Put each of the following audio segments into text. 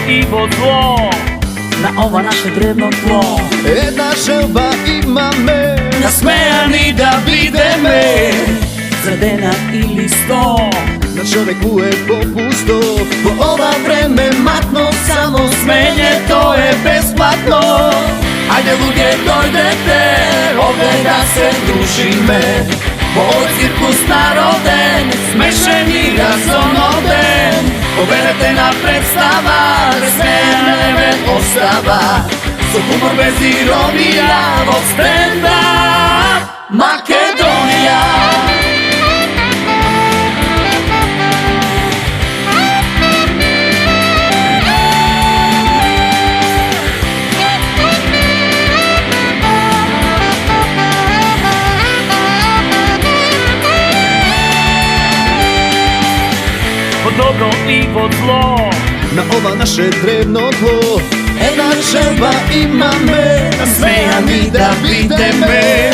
и во зло на ова наше древно тло. Една желба имаме, Насмеяни да бидеме, за дена или 100. на човек му е по-пусто. Во ова време матно, само смењето е бесплатно. Ајде луѓе, дојдете, овде да се дружиме. Во овој циркус народен, смешен и разоноден. Победете на представа, без смејане не остава. Со хумор без иронија, во стендап Македонија. во добро и во зло На ова наше древно тло Една желба имаме, насмејани да бидеме.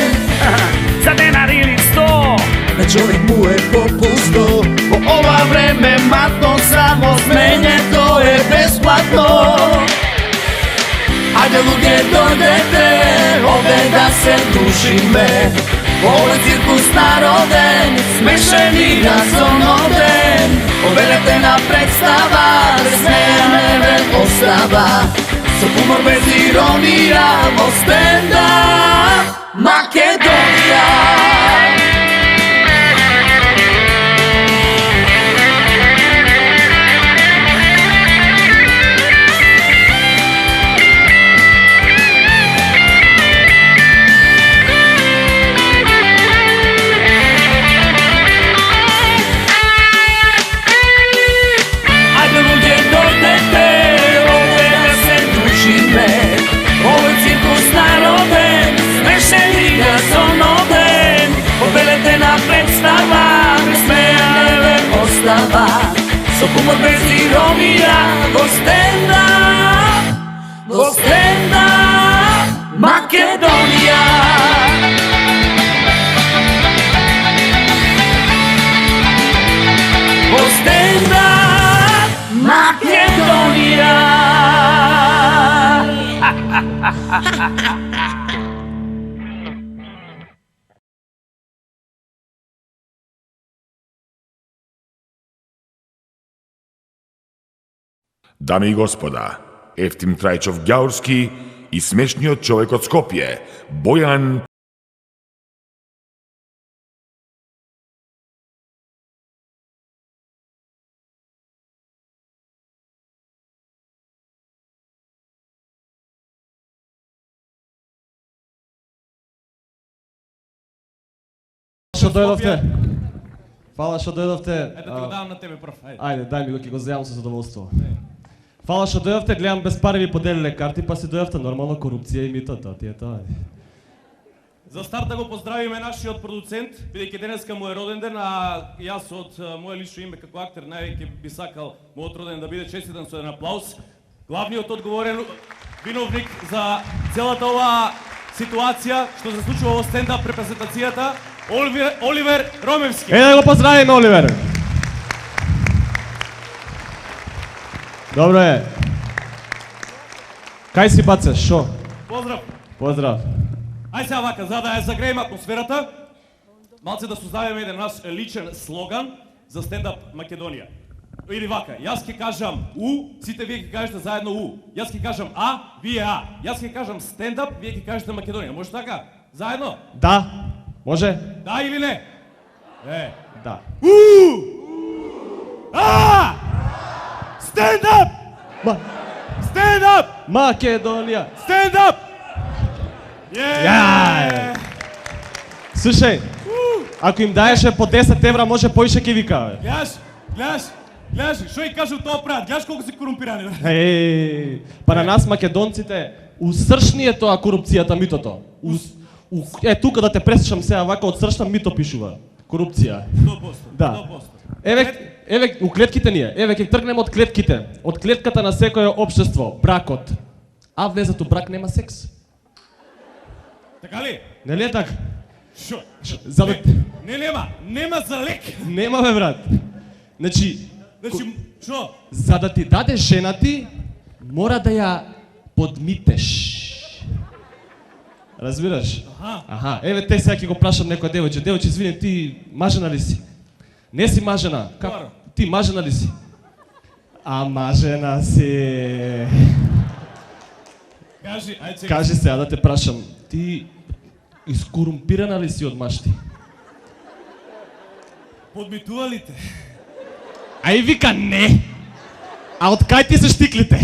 за денар или 100. На човек му е по-пусто. Во ова време матно, само смењето е бесплатно. Ајде луѓе, дојдете, овде да се дружиме. Во овој циркус народен, смешен и разоноден. Победете на представа, без смејане не остава. Со хумор без иронија, во стендап Македонија. Овој циркус народен, смешен и разоноден. Победете на представа, без смејане не остава. Со хумор без иронија, во стендап Македонија. Во стендап Македонија. Дами и господа, Ефтим Трајчов Ѓаурски и смешниот човек од Скопје, Бојан Што дојдовте? Фала што дојдовте. Ето ти го давам на тебе прв. Ајде, дај ми го, ќе го земам со задоволство. Фала што дојдовте, гледам без пари ви поделиле карти, па си дојдовте нормално корупција и митото, ти е тоа. За старт да го поздравиме нашиот продуцент, бидејќи денеска му е роден ден, а јас од моје лично име како актер највеќе би сакал мојот роден да биде честитан со еден аплауз. Главниот одговорен виновник за целата оваа ситуација што се случува во стендап репрезентацијата, Оливер Ромевски. Да го поздравиме, Оливер! Добро е. Кај си бацеш, шо? Поздрав! Поздрав. Ај сега вака, за да ја загрееме атмосферата, малце да создадеме еден наш личен слоган за стендап Македонија. Или вака, јас ќе кажам У, сите вие ќе кажете заедно У. Јас ќе кажам А, вие А. Јас ќе кажам стендап, вие ќе кажете Македонија. Може така? Заедно? Да. Може? Да или не? Да. У! А! Стендап! Стендап! Македонија! Стендап! Ја! Слушај, ако им даеше по 10 евра, може поише ќе вика. Гледаш, што и кажу тоа прават, гледаш колку си корумпирани. Па на нас македонците, усршни е тоа корупцијата, митото. Тука да те пресечам сега, вака од сршна мито пишува. Корупција. 100%. Да. Еве, у клетките ние. Еве, ќе тргнеме од клетките. Од клетката на секое општество, бракот. А влезат у брак нема секс. Така ли? Нели е така? Шо? Не, нема за лек. Нема бе, брат. Значи, шо? за да ти даде жена ти, мора да ја подмитеш. Разбираш? Аха. Еве те сега ќе го прашам некоја девојче. Девојче, извини, ти мажена ли си? Не си мажена. Како? Ти мажена ли си? А мажена си. Кажи, ајде чекай. Кажи сега да те прашам. Ти искорумпирана ли си од машти? Подмитува ли те? Ај вика не. А од кај ти се штиклите?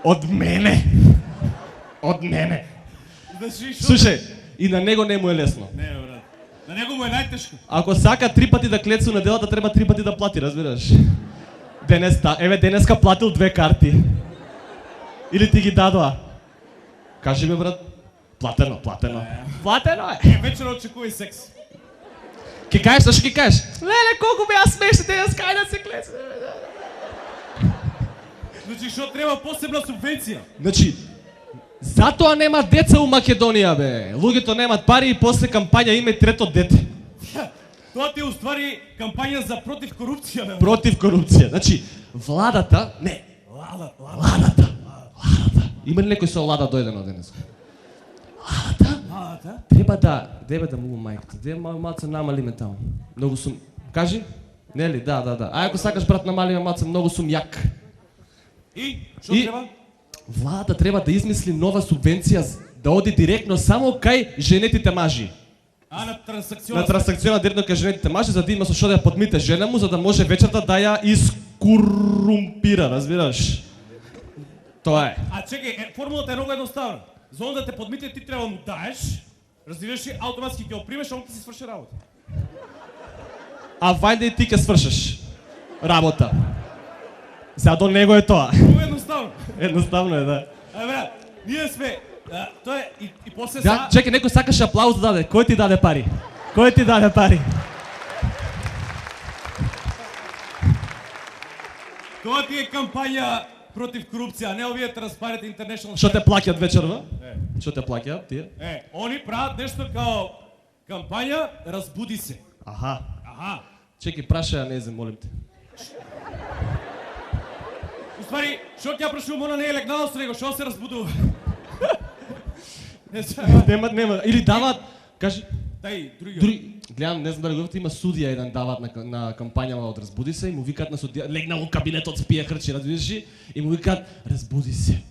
Од мене. Од мене. Значи, шо? Слушај, и на него не му е лесно. Не, брат. На него му е најтешко. Ако сака 3 пати да клеца на делата, треба 3 пати да плати, разбираш? Денеска платил 2 карти. Или ти ги дадоа? Кажи ми, брат. Платено. Платено е. Вечера очекувај секс. Ке кажеш, зашто ке кажеш? Леле, колку беа смешни денеска, ајде да се клеца. Значи, што треба посебна субвенција? Значи, затоа нема деца у Македонија, бе. Луѓето немат пари и после кампања има и трето дете. Тоа ти е уствари кампања за против корупција, бе. Против корупција. Значи, владата, не, ладата. Има ли некој со лада дојдено денес? Малата? Треба да, дебе да му мајката, дебе малце намалиме таму. Многу сум, кажи? Нели, да. Ај ако сакаш брат намалиме малце, многу сум јак. И што И- треба? Владата треба да измисли нова субвенција да оди директно само кај женетите мажи. А на На трансакциона. трансакциона директно кај женетите мажи за да има со што да ја подмите жена му за да може вечерта да ја искорумпира, разбираш? Тоа е. А чекај, формулата е многу едноставна. За он да те подмите ти треба да му даеш, разбираш ли, автоматски ќе го примеш, а он ќе си сврши работа. А вајде и ти ќе свршиш работа. Сега до него е тоа. Многу едноставно. Едноставно е, да. А брат, ние сме тоа е и после Да, чекај, некој сакаше аплауз да даде. Кој ти даде пари? Кој ти даде пари? Тоа ти е кампања против корупција, а не овие Transparent International. Што те плаќаат вечерва? Што те плаќаат тие? Они прават нешто као кампања разбуди се. Аха. Аха. Чекај, праша ја, не знам, молим те. Уствари, што ќе ја прашувам, она не е легнало со него, што се разбудува? Не се. Нема. Или даваат, кажи, Тај, други. гледам, не знам дали го има судија еден даваат на кампањава од Разбуди се и му викаат на судија, легнал у кабинетот, спие хрчи, разбираш ли? И му викаат, разбуди се.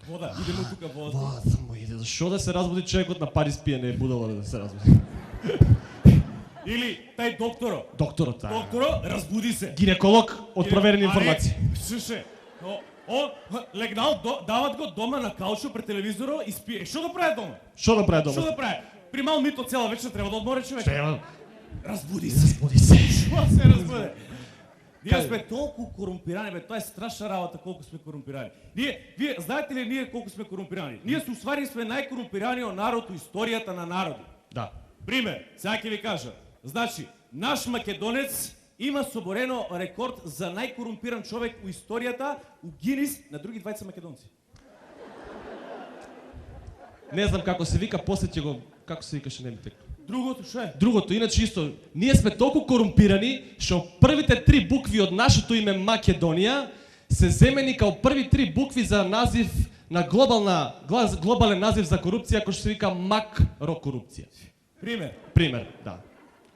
Вода, иде му тука вода. Вода му иде, зашо да се разбуди човекот на пари спие, не е будало да се разбуди. Или тај докторо. Докторот, Докторо, разбуди се. гинеколог од проверени информации. Слушај, он легнал, дават го дома на каучо пред телевизоро и спие. Што да прави дома? Што да прави Што дома? да прави? Примал мито цела вечер, треба да одмори човек. Треба. Разбуди се. Разбуди се. Што се разбуде? Ние сме толку корумпирани, бе, тоа е страшна работа колку сме корумпирани. Вие знаете ли ние колку сме корумпирани? Ние се уствари сме најкорумпираниот народ у историјата на народи. Да. Пример, сега ќе ви кажа. Значи, наш македонец има соборено рекорд за најкорумпиран човек у историјата у Гинис на други двајца македонци. Не знам како се вика, после ќе го, како се викаше, не ми текна. Другото што е? Другото, иначе исто, ние сме толку корумпирани, што првите 3 букви од нашето име Македонија се земени као први 3 букви за назив на глобален назив за корупција кој што се вика макрокорупција. Пример. Пример, да.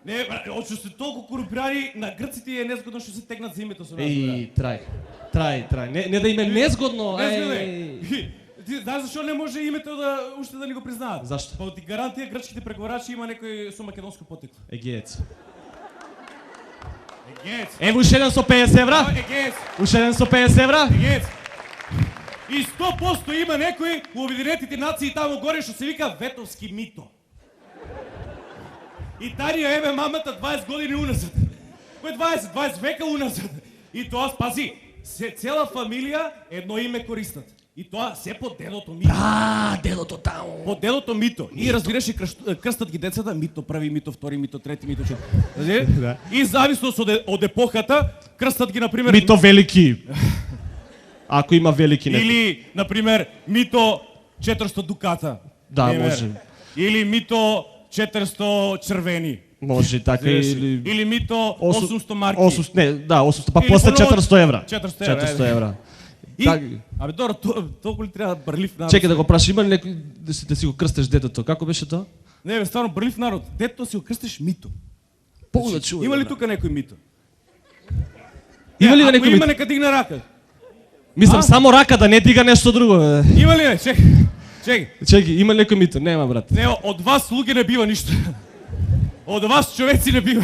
Не, очу сте толку корумпирани, на грците е незгодно што се тегнат за името со нас. Еј, трај. Не да им е незгодно, Ти знаеш зашо не може името да уште да ни го признаат? Зашто? Па ти гарантија грчките преговарачи има некој со македонско потекло. Егеец. Егеец. Ево уште еден со 50 евра. Егеец. Уште еден со 50 евра. Егеец. И 100% има некој у Обединетите нации таму горе што се вика Ветовски мито. И Танија еве мамата 20 години уназад. Кој 20 века уназад. И тоа спази, цела фамилија едно име користат. И тоа се по дедото мито. Делото таму. По делото мито. И разбираш и крстат ги децата, мито први, мито втори, мито трети, мито четврти. Да. И зависност од епохата, крстат ги, например... Мито велики. Ако има велики некој. Или, например, мито 400 дуката. Да, Пример. може. Или мито 400 червени. Може така Или мито 800 марки. 800, не, да, 800, па Или после поново 400 евра. 400 евра, 400 евра. И, Так. абе добро, толку ли треба брлив народ? Чекай да го прашам, има ли некој да си го крстеш детето? Како беше тоа? Не бе, стварно брлив народ. Детето си го крстиш мито. Погуда чува. Има ли тука некој мито? Има ли Ако некој има, мито? нека дигне рака. Мислам само рака да не дига нешто друго. Бе. Има ли не? Чекай. Чекай, има ли некој мито? Нема, брат. Не, од вас луѓе не бива ништо. Од вас човеци не бива.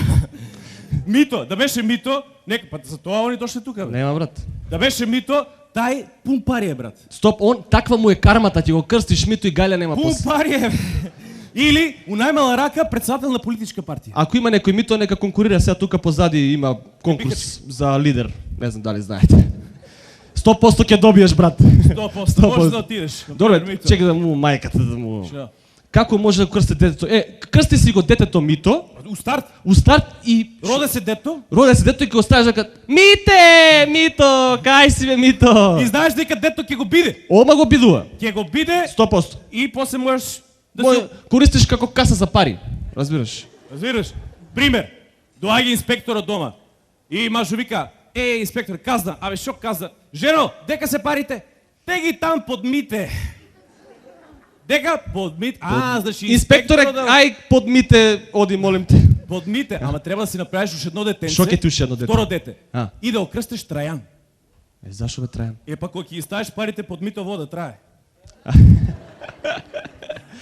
Мито, да беше мито, нека па за тоа они дошле тука. Бе. Нема, брат. Да беше мито, тај пун пари е, брат. Стоп, он таква му е кармата, ти го крстиш мито и гаља нема Пун после. пари е. Бе. Или у најмала рака председател на политичка партија. Ако има некој мито, нека конкурира, сега тука позади има конкурс за лидер. Не знам дали знаете. 100% ќе добиеш, брат. 100%, може да отидеш. Добре, Мито. чекай да му мајката да му. Шо? Како може да крсти детето? Крсти си го детето мито, У старт, у старт и роде се дето, роде се дето и ќе оставиш дека Мите, мито, кај си бе мито. и знаеш дека дето ќе го биде. Ома го бидува. Ќе го биде 100%. и после можеш да Мој се... користиш како каса за пари. Разбираш? Разбираш? Пример, доаѓа инспекторот дома и мажу вика, инспектор, казна, абе шо казна? Жено, дека се парите? Те ги там подмите. Дека подмите? Значи Инспекторе, инспекторот ај подмите, оди молим те. подмите, ама треба да си направиш уште едно детенце. Шо ќе ти уште едно дете? Второ дете. А. И да окрстиш Трајан. Зашо бе трајам? Па кога ќе ги ставиш парите под мито вода, трае.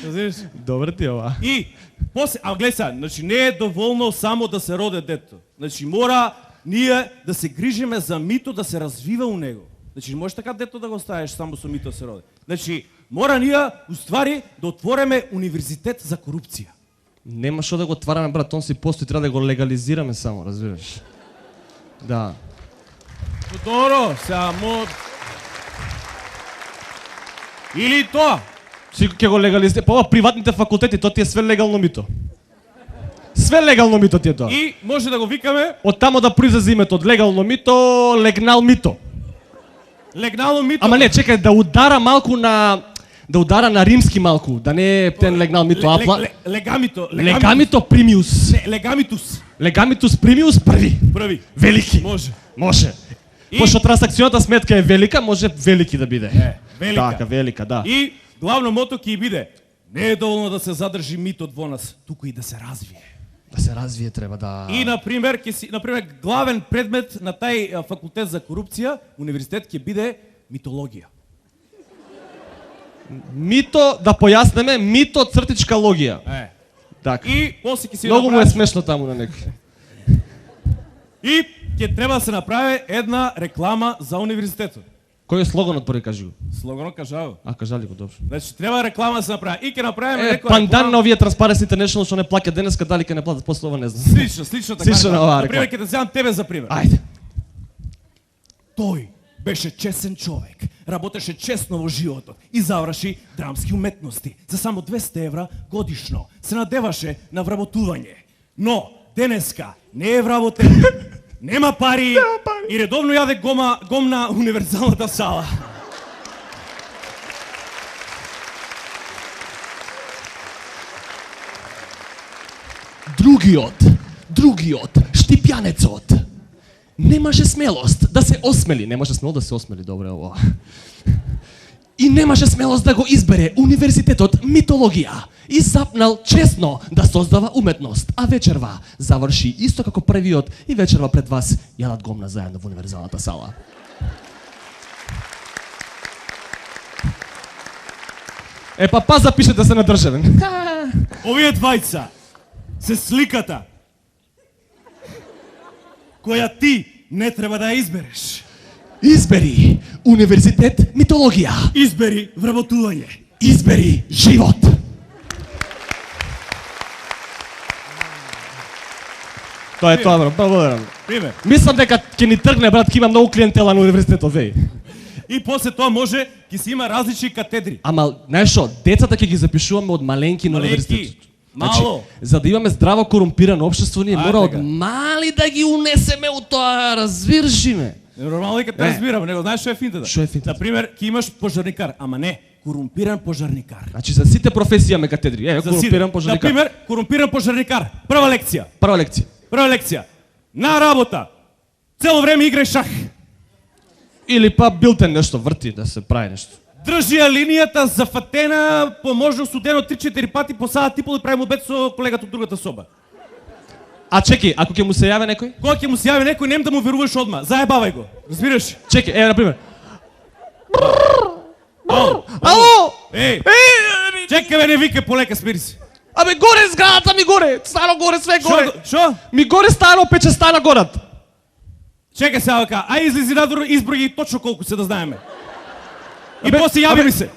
Разбираш? Добре ти ова. И после, гледай сега, значи не е доволно само да се роде дето. Значи мора ние да се грижиме за мито да се развива у него. Значи не можеш така дето да го оставиш само со мито да се роде. Значи мора ние уствари да отвориме универзитет за корупција. Нема шо да го отвараме, брат, он си постои, треба да го легализираме само, разбираш? Да. Добро, сега или тоа. Си ќе го легализираме. Па ова приватните факултети, тоа ти е све легално мито. Све легално мито ти е тоа. И може да го викаме Од тамо да произлезе името, од легално мито, легнал мито. легнално мито. Ама не, чекај, да удара малку на... Да удара на римски малку, да не е тен легнал мито, Легамито. Легамито примиус. Не, легамитус. Легамитус примиус први. Први. Велики. Може. Може. И- Пошто трансакционата сметка е велика, може велики да биде. велика. Така, велика, да. И главно мото ќе биде не е доволно да се задржи митот во нас, туку и да се развие. Да се развие треба да... И например, главен предмет на тај факултет за корупција, универзитет ќе биде митологија. Мито, да појаснеме, мито цртичка логија. Така. И после ќе си Многу му е направиш- смешно таму на некој. И ќе треба да се направи една реклама за универзитетот. Кој е слоганот, први кажи го? Слоганот кажава. А, кажали го, добро. Значи треба реклама да се направи. И ќе направиме некоја Пандан на овие Transparency International што не плаќа денеска, дали ќе не платат после ова, не знам. Слично така. Слично на оваа Например, реклама. ќе те земам тебе за пример. Ајде. Тој беше чесен човек, работеше честно во животот и заврши драмски уметности. За само 200 евра годишно се надеваше на вработување. Но денеска не е вработен, нема пари и редовно јаде гом на универзалната сала. Другиот, штипјанецот, немаше смелост да се осмели. Немаше смелост да се осмели, добре ова. И немаше смелост да го избере универзитетот митологија. И запнал честно да создава уметност. А вечерва заврши исто како првиот и вечерва пред вас јадат гомна заедно во универзалната сала. Па запишете да се надржавен. Овие двајца се сликата која ти не треба да ја избереш. Избери универзитет митологија. Избери вработување. Избери живот. Тоа е тоа, брат. Благодарам. Пример. Мислам дека ќе ни тргне, брат, ќе има многу клиентела на универзитетот, веј. И после тоа може ќе се има различни катедри. Ама, знаеш шо, децата ќе ги запишуваме од маленки на Маленки, универзитетот. мало. За да имаме здраво корумпирано општество, ние мора од така. мали да ги унесеме у тоа, разбираш ме. Нормално дека те разбирам, него знаеш што е финтата? Што е финтата? Например, ќе имаш пожарникар, ама не, корумпиран пожарникар. Значи за сите професии имаме катедри. Корумпиран пожарникар. Например, корумпиран пожарникар. Прва лекција. Прва лекција. Прва лекција. На работа. Цело време играј шах. Или па билтен нешто врти да се прави нешто. Држи ја линијата зафатена по можност студено 3-4 пати по саат типол да правим обед со колегата од другата соба. А чеки, ако ќе му се јави некој? Кога ќе му се јави некој, нем да му веруваш одма. Заебавај го. Разбираш? Чеки, на пример. Ало. Ало! Еј, чекай бе, не викај, полека, смири се. Абе горе зградата ми горе, стано горе, све горе. Шо? Ми горе стано пече стана горат. Чекай сега вака, ај излези надвор, изброј ги точно колку се да знаеме. И после јави ми се.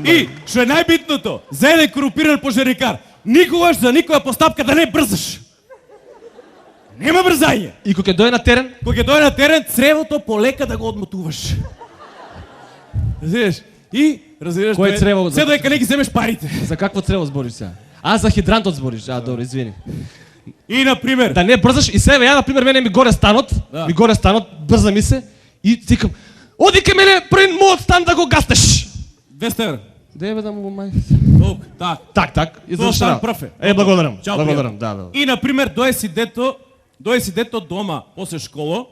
И, што е најбитното, за еден корумпиран пожарникар, никогаш за никоја постапка да не брзаш. Нема брзање. И кога ќе дојде на терен, Кога ќе дојде на терен, цревото полека да го одмотуваш. Разбираш? И, разбираш, Кој црево? се доека не ги земеш парите. за какво црево збориш сега? А за хидрантот збориш. Добро, извини. И, например, Да не брзаш и себе, ја, например, мене ми горе станот, Да. ми горе станот, брза ми се и викам, оди ке мене пред мојот стан да го гаснеш. 200 евра. Де да му мај. Толку, так. Так, Тоа извршена. стан прв е. Благодарам. Чао, Благодарам, пријател. да. И, например, дое си дето дома после школа,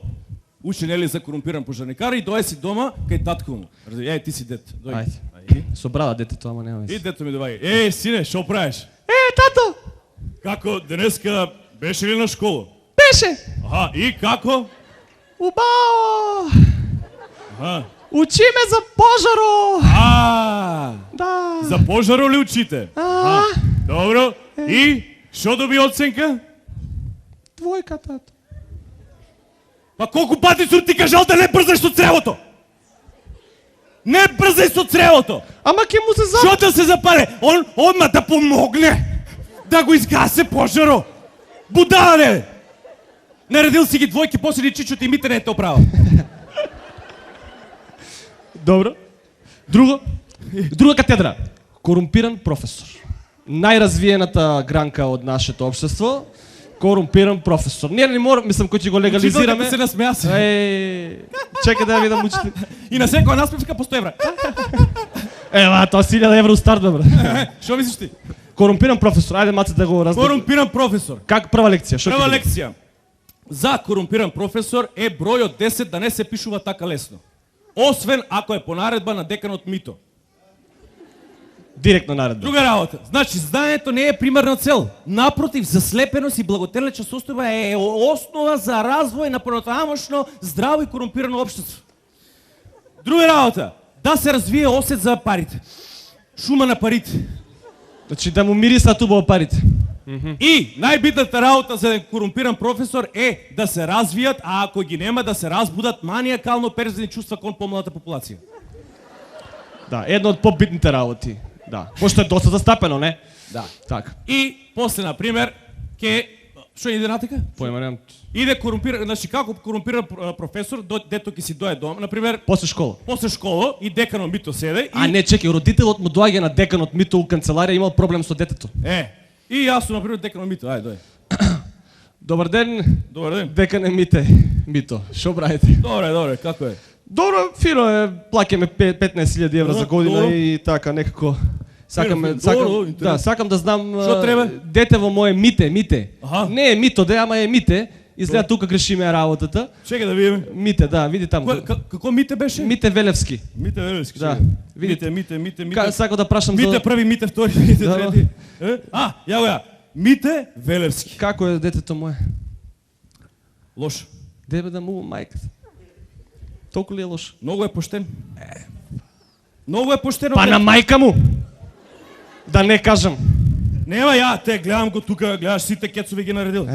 учи нели за корумпиран пожарникар и дое си дома кај татко му. Еј, ти си дете. Дојди. Ајде. Со брада детето, ама нема И веќе. дето ми доваѓа. Еј, сине, шо правиш? Тато, Како денеска беше ли на школа? беше. Аха, и како? Убаво. Аха. Учи ме за пожаро. Да. За пожаро ли учите? Добро. И шо доби оценка? Двојка, тато. Па колку пати сум ти кажал да не брзаш со цревото? Не брзај со цревото! Ама ќе му се Шо да се запале? Он одма да помогне да го изгасе пожаро. Будала не! Наредил си ги двојки, после ни чичото и мите не е то право. Добро. Друга катедра. Корумпиран професор. Најразвиената гранка од нашето општество. Корумпиран професор. Ние не мора, мислам, кој ќе го легализираме. Учителката се насмеа се. Чекай да ја видам учител. И на секоја наспевка по 100 евра. Ева, тоа 1000 евро старт, бе. Шо мислиш ти? Корумпиран професор. Ајде маце да го разберам. Корумпиран професор. Как прва лекција? Шо Прва ќе биде? лекција. За корумпиран професор е број од 10 да не се пишува така лесно. Освен ако е по наредба на деканот Мито. Директно наредба. Друга работа. Значи, знаењето не е примерна цел. Напротив, заслепеност и благотелечна состојба е основа за развој на понатамошно здраво и корумпирано општество. Друга работа. Да се развие осет за парите. Шума на парите. Значи да му мирисат убаво парите. И најбитната работа за еден корумпиран професор е да се развијат, а ако ги нема да се разбудат маниакално перверзни чувства кон помладата популација. Да, едно од побитните работи. Да. Пошто е доста застапено, не? Да. Така. И после, например, што иде натака? Појма немам. Иде корумпиран, значи како корумпиран професор, дето ќе си дое дома, например, После школа. после школа и деканот Мито седе и... А не, чекај, родителот му доаѓа на деканот Мито у канцеларија, имал проблем со детето. И јас сум, например, деканот Мито, ајде, дој. Добар ден. Добар ден. Декане Мито. Шо правите? Добре, како е? Добро, фино е, плаќаме 15.000 евра за година Добро. и така некако сакам Добро, интересно. сакам да знам Што треба? детево мое Мите. Аха. Не е Мито, ама е Мите. Изгледа тука грешиме работата. Чекај да видиме. Мите, да, види таму. Како Мите беше? Мите Велевски. Мите Велевски. Да, видите. Мите. Сакам да прашам Мите за први, Мите втори, Мите Да, трети. Ја го ја. Мите Велевски. како е детето мое. Лошо. Дебе да му мајката. Толку ли е лошо? Многу е поштен. Многу е поштено. Па на мајка му. Да не кажам. Нема ја, те гледам го тука, гледаш сите кецови ги наредил.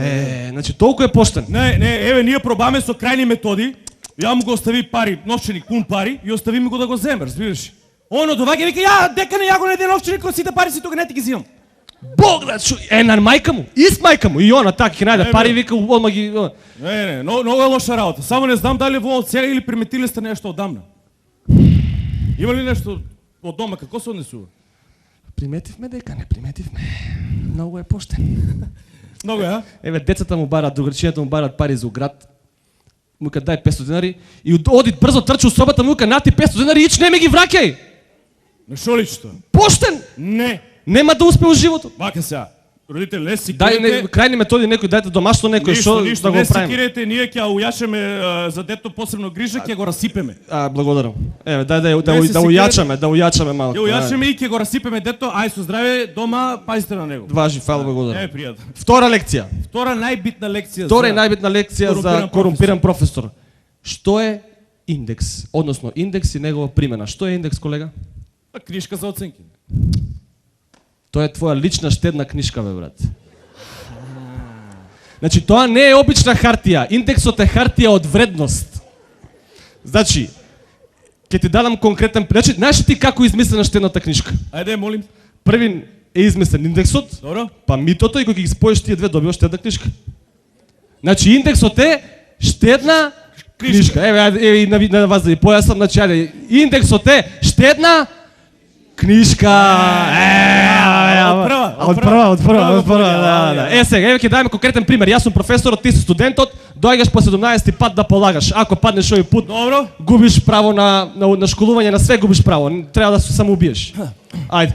Значи толку е поштен. Не, еве ние пробаме со крајни методи. Ја му го остави пари, новченик, пун пари и остави ми го да го земе, разбираш? Оно доваѓа вика, декане ја го најде новченик, кој сите пари си тука не ти ги земам. Бог да чу, на мајка му. Ист мајка му и она така ќе најде пари вика одма ги. Не, многу е лоша работа. Само не знам дали во сега или приметиле сте нешто одамна. Има ли нешто од дома, како се однесува? Приметивме дека не приметивме. Многу е поштен. Многу е, а? Еве децата му бараат, другарчињата му бараат пари за оград. Му ка дај 500 денари и оди брзо трчи у собата му ка нати 500 денари и не ми ги враќај. Не шо личи тоа? Поштен. Не. Нема да успе во животот. Вака сега. Родители, не си Дај кирете. крајни методи некој, дајте домашно некој што Ништо, да го не си правиме. кирете, ние ќе ујачеме за дето посебно грижа, ќе го расипеме. Благодарам. Еве, дај да Не се да ујачаме малку. Ќе ујачеме и ќе го расипеме дето, ај со здраве, дома, пазите на него. Важи, фала, благодарам. Пријатно. Втора лекција. Втора најбитна лекција Втора и за најбитна лекција за корумпиран корумпиран професор. Што е индекс, односно индекс и негова примена. Што е индекс, колега? книжка за оценки. Тоа е твоја лична штедна книжка, бе, брат. Значи, тоа не е обична хартија. Индексот е хартија од вредност. Значи, ќе ти дадам конкретен... Значи, знаеш ли ти како е измислена штедната книжка? Ајде, молим. Првин е измислен индексот, Добро. па митото и кога ги споиш тие две добиваш штедна книжка. Значи, индексот е штедна книжка. Еве и на вас да ви појаснам, значи, ајде, индексот е штедна книжка. Од прва, да. Сега, еве ќе дадеме конкретен пример. Јас сум професорот, ти си студентот, доаѓаш по 17-ти пат да полагаш. Ако паднеш овој пат, Добро. губиш право на школување, на све губиш право. Треба да се самоубиеш. Ајде.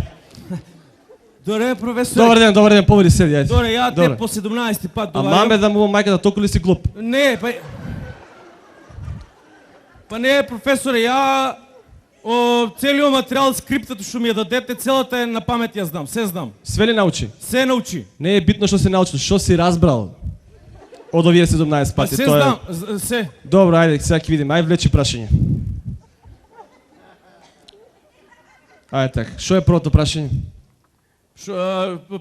Добре, професор. Добар ден, поведи седи, ајде. Добре, ја те Добре. по 17-ти пат А доаѓам. маме да му мајка да толку ли си глуп? Не, па не, професоре, ја целиот материјал, скриптот што ми ја дадете, целата е на памет ја знам, се знам. Све ли научи? Се научи. Не е битно што си научил, што си разбрал од овие 17 Па пати. се тоа е. знам, се. Добро, ајде, сега ќе видиме. Ајде влечи прашање. Ајде така. Што е првото прашање?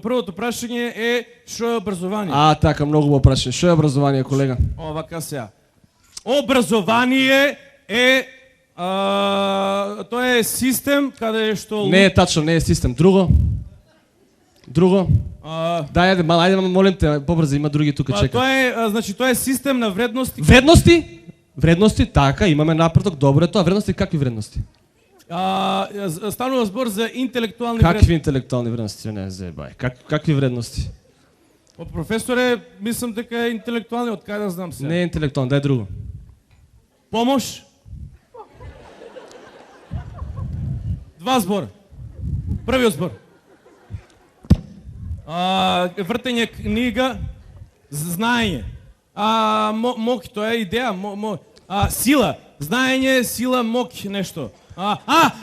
Првото прашање е што е образование. Така, многу убаво прашање. Што е образование, колега? Овака сега. Образование е тоа е систем каде што Не е тачно, не е систем. Друго? Дај, ајде, молим те, побрзо, има други тука чека. Тоа е, значи тоа е систем на вредности. Вредности? Вредности, така, имаме напредок, добро е тоа. Вредности, какви вредности? Станува збор за интелектуални Какви вредности. интелектуални вредности? Не, заебај. Какви вредности? Професоре, мислам дека е интелектуални, од каде да знам се. Не е интелектуални, дај друго. Помош. Два збора. Првиот збор. Вртење книга, знаење. Мок, тоа е идеја. Сила. Знаење, сила, мок, нешто.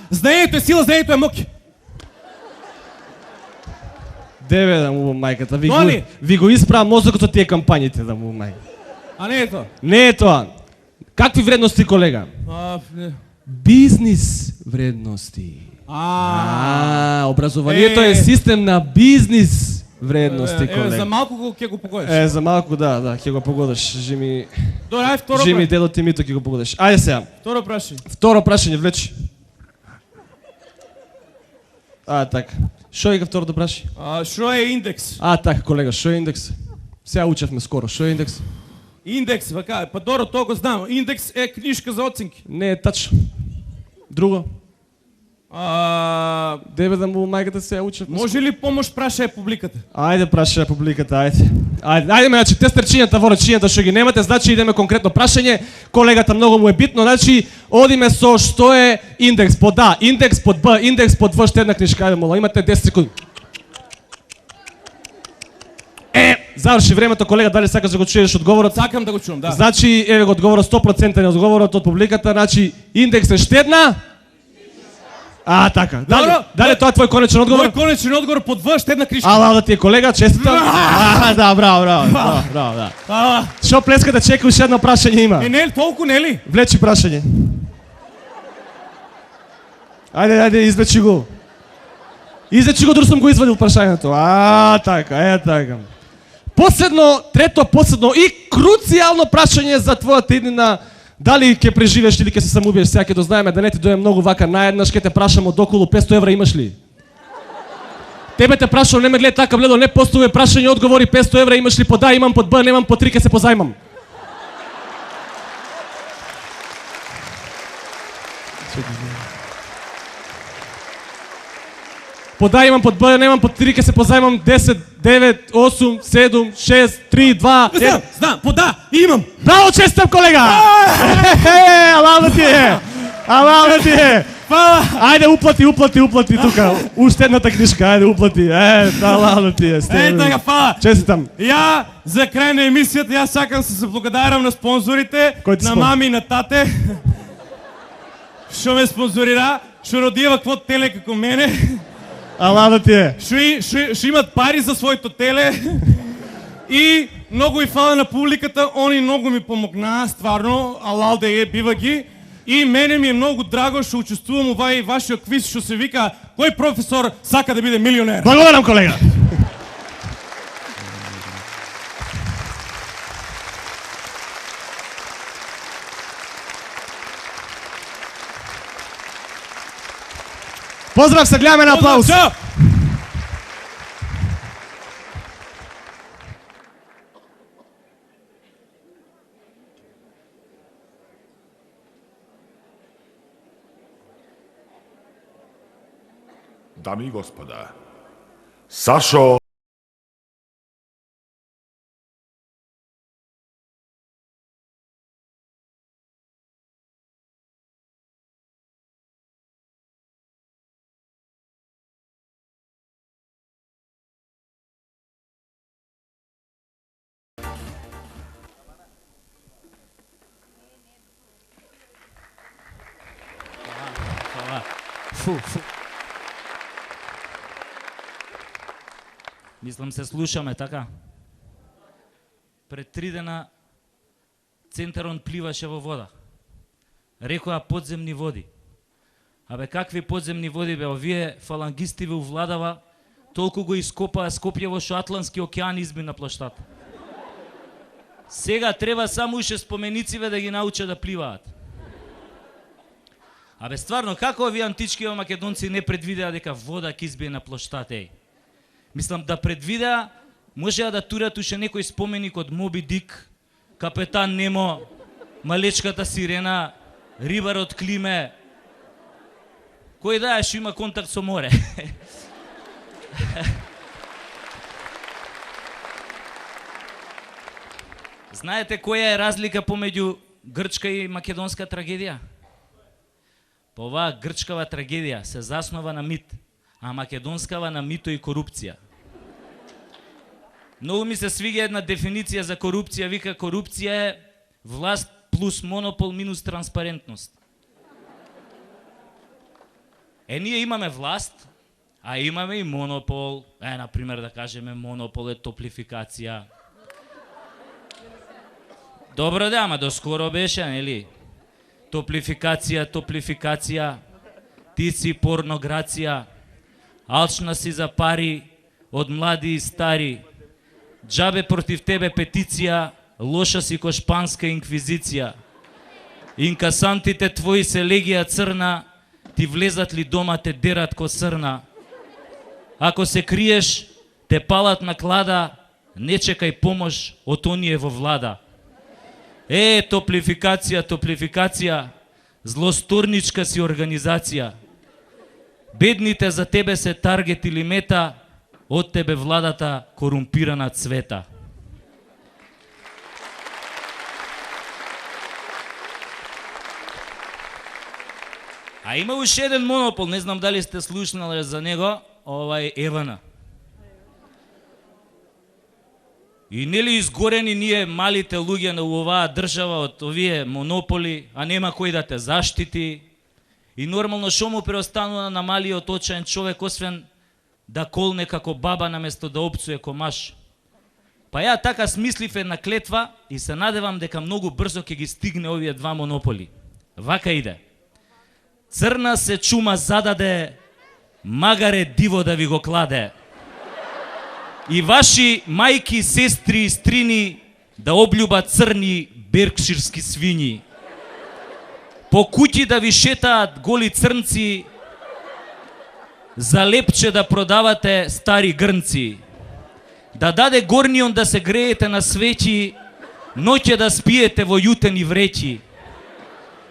Знаењето е сила, знаењето е мок. Деве да му мајката, Доли? ви го исправа мозокот од тие кампањите да му мајка. Не е тоа. Не е тоа. Какви вредности, колега? Бизнис вредности. Образованието е систем на бизнис вредности, колега. За малку ќе го погодиш. За малку, да, ќе го погодиш. Жими Добре, ај второ. дедот и мито ќе го погодиш. Ајде сега. Второ прашање. Второ прашање, влечи. Така. Што е второто прашање? Што е индекс? Така, колега, што е индекс? Сега учевме скоро, што е индекс? Индекс, па добро, тоа го знам. Индекс е книжка за оценки. Не е тачно. Друго? Деве да му мајката се учев. Може ли помош, прашај публиката? Ајде, прашај публиката, ајде. Ајде, значи, те стерчињата во речињата што ги немате, значи идеме конкретно прашање. Колегата многу му е битно, значи одиме со што е индекс под А, индекс под Б, индекс под В, штедна книжка. Ајде, мола, имате 10 секунди. Заврши времето, колега, дали сакаш да го чуеш одговорот? Сакам да го чувам, да. Значи, еве го одговорот 100% на одговорот од публиката, значи индекс е штедна. Така. Дали тоа е твој конечен одговор? Мој конечен одговор под В, штедна книжка. Да ти е колега, честитам. Да, браво. Што плескате, чека уште едно прашање има. Не е толку, нели? Влечи прашање. Ајде, извлечи го. Дур сум го извадил прашањето. Така. Последно, трето последно и круцијално прашање за твојата иднина. Дали ќе преживееш или ќе се самоубиеш, сега ќе дознаеме, да не ти дојде многу вака наеднаш, ќе те прашам од околу 500 евра имаш ли? Тебе те прашам, не ме гледа така бледо, не постоје прашање, одговори 500 евра имаш ли, под А имам, под Б немам, под 3 ќе се позајмам. Под А имам, под Б немам, под 3 ќе се позајмам. 10, 9, 8, 7, 6, 3, 2, 1. Знам, под А имам. Браво, честитам, колега! Алал да ти е! Фала! Ајде уплати тука. Уште едната книжка, ајде уплати. Ладно ти е. Така, фала! Честитам. Ја, за крај на емисијата, јас сакам се благодарам на спонзорите, Кој ти на мами и на тате, што ме спонзорира, што родија кво теле како мене, Ладно ти е. што имат пари за своето теле, и многу и фала на публиката, они многу ми помогнаа, стварно, алал да е, бива ги. И мене ми е многу драго што учествувам овај вашиот квиз што се вика кој професор сака да биде милионер. Благодарам, колега. Поздрав, се гледаме на аплауз. Чао! Дами и господа, Сашо Мислам се слушаме, така? Пред 3 дена центарон пливаше во вода. Рекоа подземни води. Абе какви подземни води бе, овие фалангисти ве увладава, толку го ископаа Скопјево што Атлантски океан изби на плаштата. Сега треба само уште споменициве да ги научат да пливаат. Абе стварно, како овие антички македонци не предвидеа дека вода ќе избие на плаштата, еј? Мислам да предвидеа, можеа да турат уште некој споменик од Моби Дик, Капетан Немо, Малечката сирена, Рибарот Климе. Кој да е што има контакт со море? Знаете која е разлика помеѓу грчка и македонска трагедија? Па оваа грчкава трагедија се заснова на мит, а македонскава на мито и корупција. Многу ми се свига една дефиниција за корупција, вика корупција е власт плюс монопол минус транспарентност. Ние имаме власт, а имаме и монопол. Например, да кажеме, монопол е топлификација. Добро да, ама доскоро беше, нели? Топлификација, ти си порнограција, алчна си за пари од млади и стари, джабе против тебе петиција, лоша си ко шпанска инквизиција. Инкасантите твои се легија црна, ти влезат ли дома те дерат ко срна. Ако се криеш, те палат на клада, не чекај помош од оние во влада. Топлификација, злосторничка си организација. Бедните за тебе се таргет или мета, од тебе владата корумпирана цвета. А има уште еден монопол, не знам дали сте слушнали за него, овај ЕВН. И нели изгорени ние малите луѓе на оваа држава од овие монополи, а нема кој да те заштити. И нормално шо му преостанува на малиот очаен човек, освен да колне како баба наместо да опцуе комаш. Па ја така смислив една клетва и се надевам дека многу брзо ќе ги стигне овие два монополи. Вака иде. Црна се чума зададе, магаре диво да ви го кладе. И ваши мајки, сестри и стрини да облюбат црни беркширски свињи. По куќи да ви шетаат голи црнци, за лепче да продавате стари грнци. Да даде горнион да се греете на свеќи, ноќе да спиете во јутени вреќи.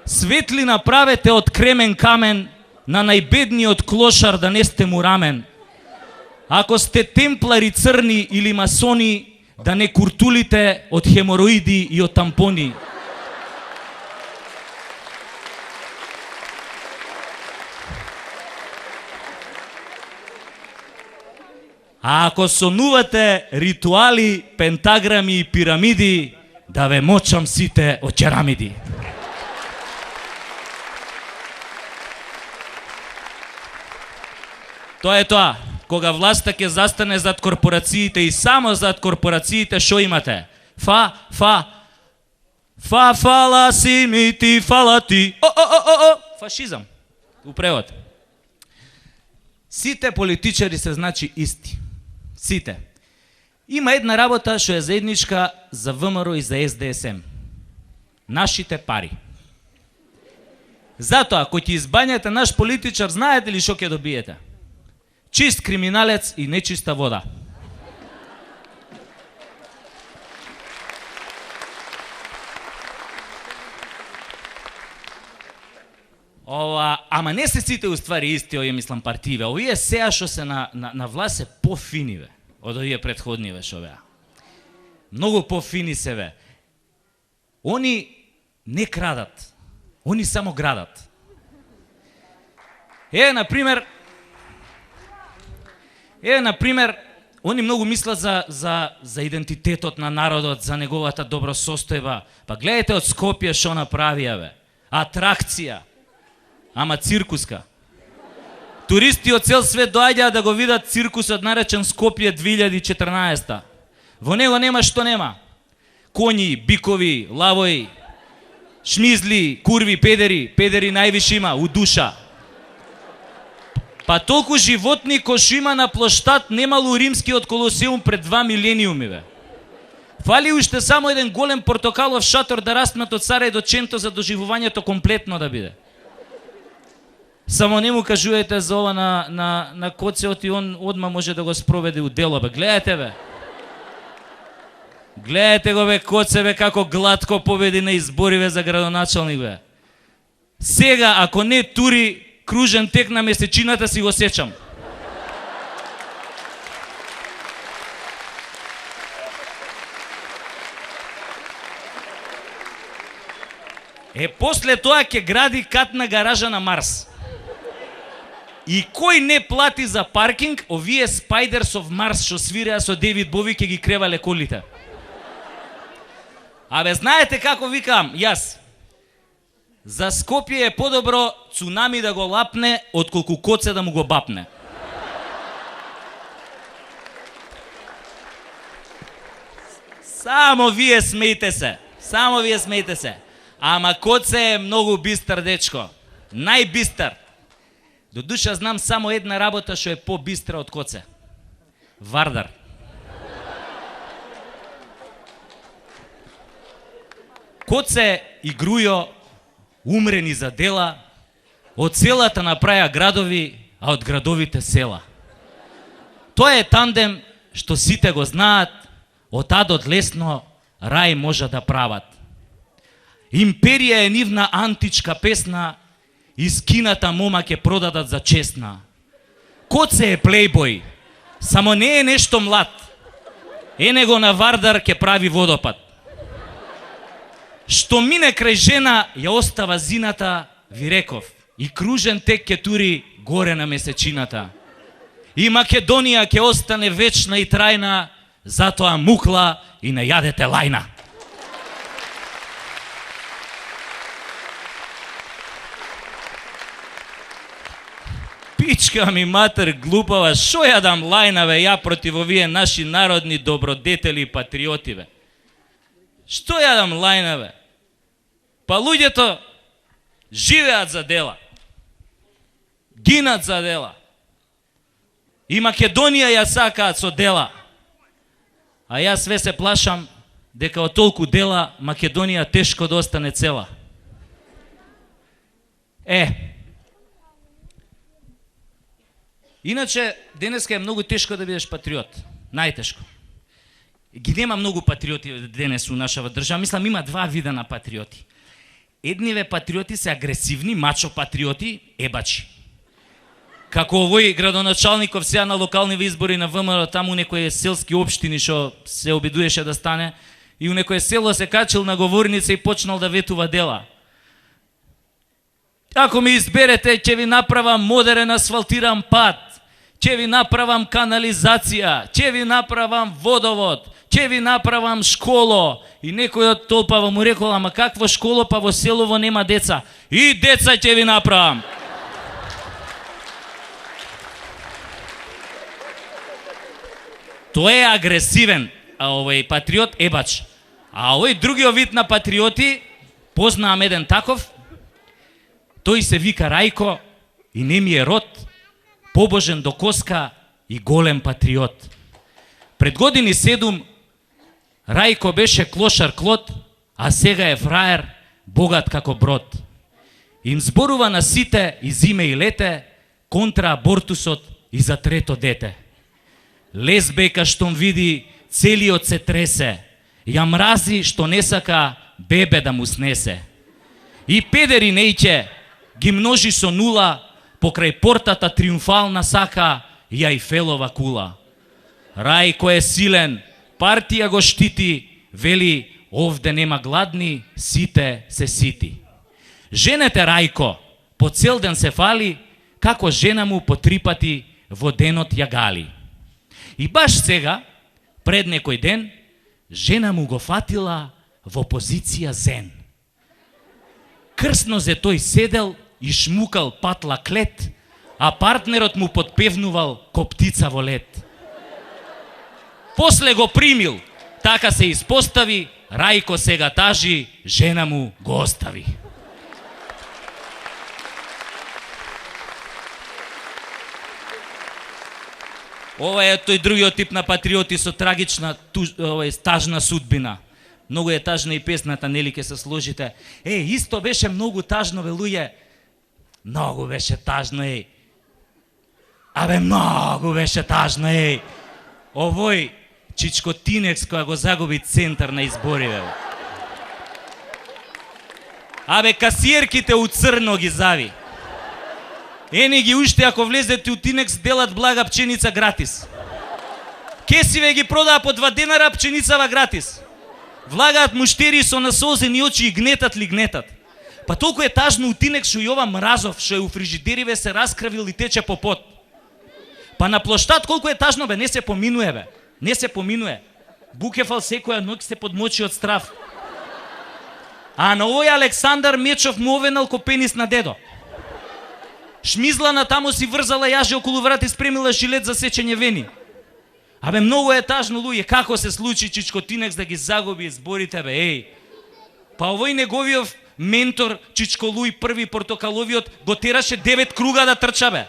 Светли направете од кремен камен, на најбедниот клошар да не сте му рамен. Ако сте темплари црни или масони, да не куртулите од хемороиди и од тампони. А ако сонувате ритуали, пентаграми и пирамиди, да ве мочам сите од черамиди. Тоа е тоа. Кога власта ќе застане зад корпорациите и само зад корпорациите, шо имате? Фа, фала си ми ти, фала ти. Фашизам. У превод. Сите политичари се значи исти. Сите. Има една работа што е заедничка за ВМРО и за СДСМ. Нашите пари. Затоа, кој ќе избањате наш политичар, знаете ли што ќе добиете? Чист криминалец и нечиста вода. Ама не се сите уствари исти, овие мислам партије. Овие сеја што се на власт се пофини, бе, од овие претходниве што беа. Многу пофини се, бе. Они не крадат. Они само градат. Например, они многу мислат за идентитетот на народот, за неговата добросостојба. Па гледайте од Скопје што направија, бе. Атракција. Ама циркуска. Туристи од цел свет доаѓаат да го видат циркусот наречен Скопје 2014. Во него нема што нема. Коњи, бикови, лавои, шмизли, курви, педери највише има, у душа. Па толку животни кои што има на плоштад немало римскиот колосеум пред 2 милениуми, бе. Фали уште само еден голем портокалов шатор да раснат од Сарај до Ченто за доживувањето комплетно да биде. Само не му кажувате за ова на Коцеот и он одма може да го спроведе у дело, бе. Гледате, бе. Гледате го, бе, Коце, бе, како глатко победи на избориве за градоначалник, бе. Сега, ако не тури кружен тек на месечината, си го сечам. После тоа ќе гради катна гаража на Марс. И кој не плати за паркинг, овие Spiders of Mars што свиреа со Девид Бови ќе ги кревале колите. Абе, знаете како викам јас? За Скопје е подобро цунами да го лапне, отколку Коце да му го бапне. Само вие смејте се. Ама Коце е многу бистар дечко. Најбистар. До душа знам само една работа што е по-бистра од Коце. Вардар. Коце и Грујо умрени за дела, од селата направија градови, а од градовите села. Тоа е тандем што сите го знаат, од адот лесно рај може да прават. Империја е нивна античка песна, и скината мома ќе продадат за честна. Коце е плейбој, само не е нешто млад. Ене го на Вардар ќе прави водопад. Што мине крај жена, ја остава зината, ви реков, и кружен тек ќе тури горе на месечината. И Македонија ќе остане вечна и трајна, затоа мукла и не јадете лајна. Пичка ми матер глупава, шо ја дам лајна, бе, ја против овие наши народни добродетели и патриоти, бе. Што ја дам лајна, бе? Па луѓето живеат за дела. Гинат за дела. И Македонија ја сакаат со дела. А јас све се плашам дека од толку дела Македонија тешко да остане цела. Иначе, денеска е многу тешко да бидеш патриот. Најтешко. Ги нема многу патриоти денес у нашава држава. Мислам, има два вида на патриоти. Едниве патриоти се агресивни, мачо патриоти, ебачи. Како овој градоначалников сега на локални избори на ВМРО, таму некои селски општини што се обидуеше да стане, и у некое село се качил на говорница и почнал да ветува дела. Ако ми изберете, ќе ви направам модерен асфалтиран пат, ќе ви направам канализација, ќе ви направам водовод, ќе ви направам школо. И некој од толпава му рекол, ама какво школо, па во селово нема деца. И деца ќе ви направам. Тој е агресивен, патриот ебач. А овој другиот вид на патриоти, познавам еден таков, тој се вика Рајко и не ми е род, побожен до коска и голем патриот. Пред години 7 Рајко беше клошар клод, а сега е фраер, богат како брод. Им зборува на сите и зиме и лете, контра абортусот и за трето дете. Лесбека штом види, целиот се тресе, ја мрази што не сака бебе да му снесе. И педери нејќе ги множи со нула, покрај портата триумфална сака и Ајфелова кула. Рајко е силен, партија го штити, вели овде нема гладни, сите се сити. Женете Рајко по цел ден се фали, како жена му по 3 пати во денот ја гали. И баш сега, пред некој ден, жена му го фатила во позиција зен. Крсно зе тој седел и шмукал патла клет, а партнерот му подпевнувал ко птица во лет. После го примил, така се испостави, Рајко сега тажи, жена му го остави. Ова е тој другиот тип на патриоти со трагична, тажна судбина. Многу е тажна и песната, нели ќе се сложите. Исто беше многу тажно, бе, луѓе. Многу беше тажно, Абе, многу беше тажно, Овој Чичко Тинекс која го загуби центар на избориве. Абе, касиерките у црно ги зави. Ени ги уште, ако влезете у Тинекс, делат блага пченица гратис. Кесиве ги продаа по 2 денара, пченицава гратис. Влагаат муштери со насолзени очи и гнетат ли гнетат. Па толку е тажно у Тинекс што и ова мразов, што е у фрижидериве се раскравил и тече по пот. Па на плоштад колку е тажно, бе, не се поминуе, бе. Не се поминуе. Букефал секоја ноќ се подмочи од страв. А на овој Александар Мечов му овенал ко пенис на дедо. Шмизлана таму си врзала јаже околу врат и спремила жилет за сечење вени. Абе, многу е тажно, луѓе, како се случи Чичко Тинекс да ги загуби изборите, бе, Па овој неговиот ментор, Чичко Луј, први портокаловиот, го тераше 9 круга да трча, бе.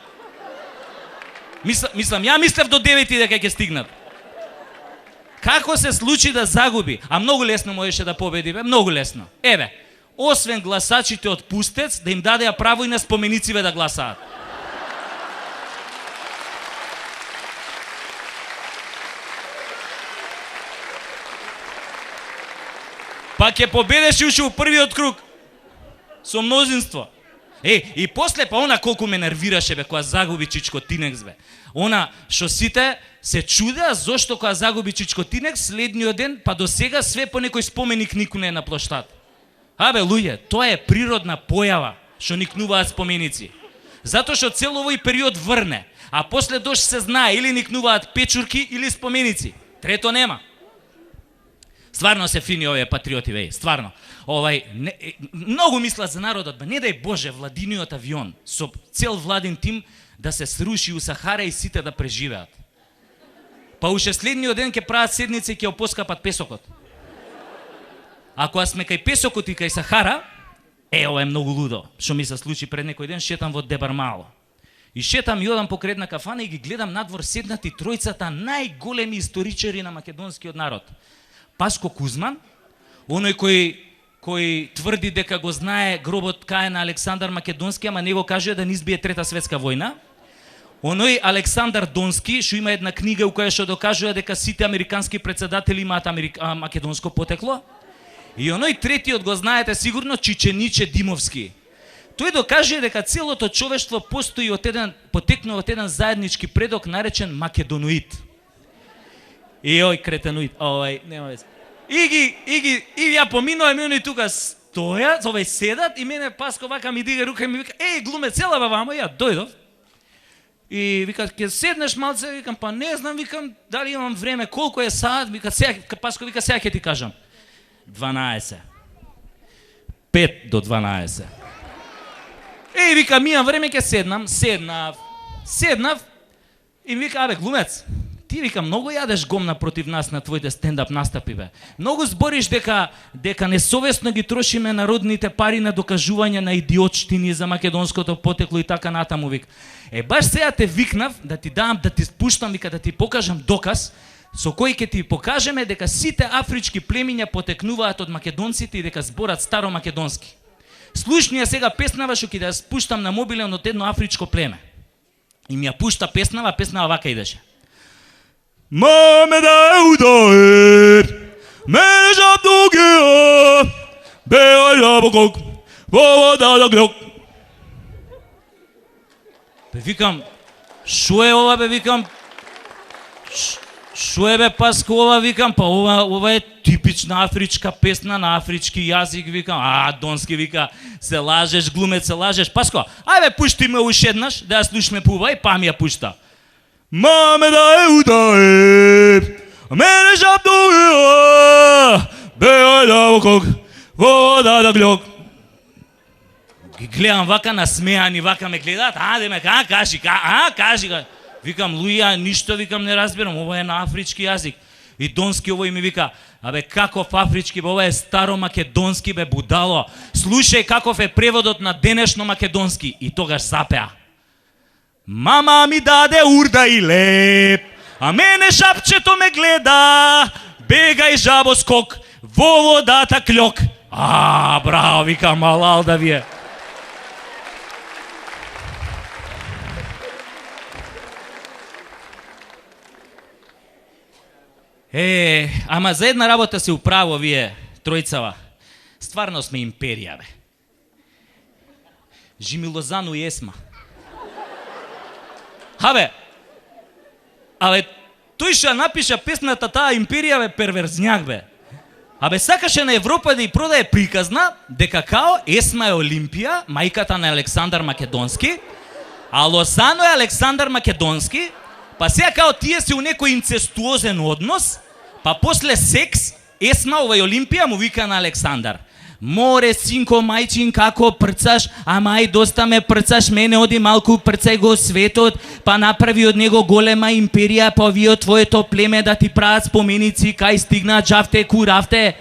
Ја мислев до 9 дека ќе стигнат. Како се случи да загуби? А многу лесно можеше да победи, бе, многу лесно. Еве, освен гласачите од Пустец, да им дадеа право и на споменициве да гласаат. Па ќе победеше уште у првиот круг. Со мнозинство. И после, па она колку ме нервираше, бе, кога загуби Чичко Тинекс, бе. Она, што сите се чудеа зошто кога загуби Чичко Тинекс, следниот ден, па до сега све по некој споменик нику не е на плоштад. Абе, луѓе, тоа е природна појава, што никнуваат споменици. Затоа што цел овој период врне, а после дош се знае, или никнуваат печурки, или споменици. Трето нема. Стварно се фини овие патриоти, веј, стварно. Многу мислат за народот, бе, не дај Боже владиниот авион со цел владин тим да се сруши у Сахара и сите да преживеат. Па уште следниот ден ќе прават седница и ќе опоскапат песокот. Ако сме кај песокот и кај Сахара, ова е многу лудо, што ми се случи пред некој ден, шетам во Дебармало. И шетам и одам покрај една кафана и ги гледам надвор седнати тројцата најголеми историчари на македонскиот народ. Паско Кузман, оној кој тврди дека го знае гробот кај на Александар Македонски, ама не го кажува да не избие Трета светска војна. Оној Александар Донски, што има една книга у која што докажува дека сите американски председатели имаат македонско потекло. И оној третиот го знаете сигурно, Чичениче Димовски. Тој докажува дека целото човештво потекнува од еден заеднички предок наречен македоноид. И ој кретеноид, нема вез. И ја поминувам и они тука стојат, седат и мене Паско вака ми дига рука и ми вика: глуме цела баба, ја дојдов. И вика, ќе седнеш малце, викам, па не знам, викам, дали имам време, колку е саат, вика, сега, Паско, вика, сега ќе ти кажам. 12. 5 до 12. Еј, вика, ми имам време, ќе седнам, седнав, и ми вика, абе, глумец, ти, вика, многу јадеш гомна против нас на твоите стендап настапи, бе. Многу збориш дека несовесно ги трошиме народните пари на докажување на идиотштини за македонското потекло и така натаму, вика. Баш сега те викнав да ти дам, да ти спуштам, вика, да ти покажам доказ со кој ќе ти покажеме дека сите афрички племиња потекнуваат од македонците и дека зборат старомакедонски. Слушни ја сега песнава што ќе да ја спуштам на мобилен од едно афричко племе. И ми ја пушта песнава вака идеше. Маме да удаe, мене жабдуге, беа жабокок, вода да глок. Бе викам, шо е ова бе викам? Шо е бе Паско ова викам? Па ова е типична афричка песна на афрички јазик викам. Донски вика, се лажеш глумец, се лажеш. Паско, ајде пушти ме уште еднаш да ја слушаме пува и па ми ја пушта. Маме да удаe, мене жабдуге, беа жабокок, вода да глок. Ги гледам вака насмеани, вака ме гледаат, ајде ме, кажи. Викам, луѓе, ништо викам не разбирам, ова е на афрички јазик. И Донски овој ми вика, абе каков афрички, бе, ова е старомакедонски, бе будало. Слушај каков е преводот на денешно македонски. И тогаш запеа. Мама ми даде урда и леп, а мене шапчето ме гледа, бегај жабо скок, во водата клјок. Браво, викам, алал да ви е. Ама за една работа се управо вие, тројцава. Стварно сме империја, бе. Жимилозану и Есма. Абе, тој што напиша песната таа империја, бе, перверзњак, бе. Абе, сакаше на Европа да ја продае приказна дека као Есма е Олимпија, мајката на Александар Македонски, а Лозано е Александар Македонски, па сега као тие се у некој инцестуозен однос, па после секс, Есма овај Олимпија му вика на Александар. Море, синко, мајчин, како прцаш, ај доста ме прцаш, мене оди малку прцај го светот, па направи од него голема империја, па вие од твоето племе да ти прават споменици, кај стигна джавте, куравте.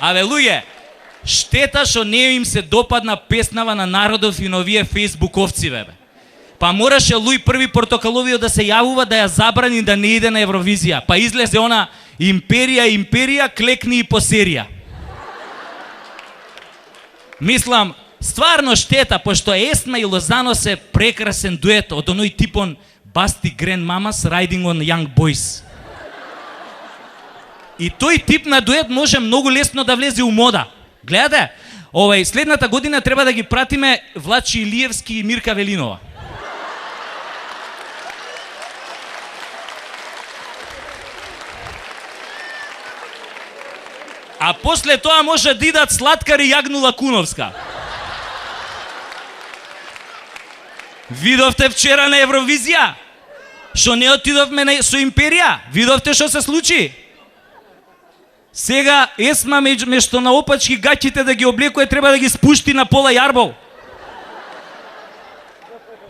Абе, луѓе, штета што не им се допадна песнава на народов и на овие фейсбуковци, бе. Па мораше Луј први Портокаловиот да се јавува да ја забрани да не иде на Евровизија. Па излезе она империја, клекни и по серија. Мислам, стварно штета, пошто Есма и Лозано се прекрасен дует од оној типон Басти Грен Мамас Riding on Young Boys. И тој тип на дует може многу лесно да влезе у мода. Гледате, следната година треба да ги пратиме Влачи Илиевски и Мирка Велинова. А после тоа може да идат Слаткар и Јагнула Куновска. Видовте вчера на Евровизија? Што не отидовме со империја? Видовте што се случи? Сега Есма мешто на опачки гаќите да ги облекува треба да ги спушти на пола јарбол.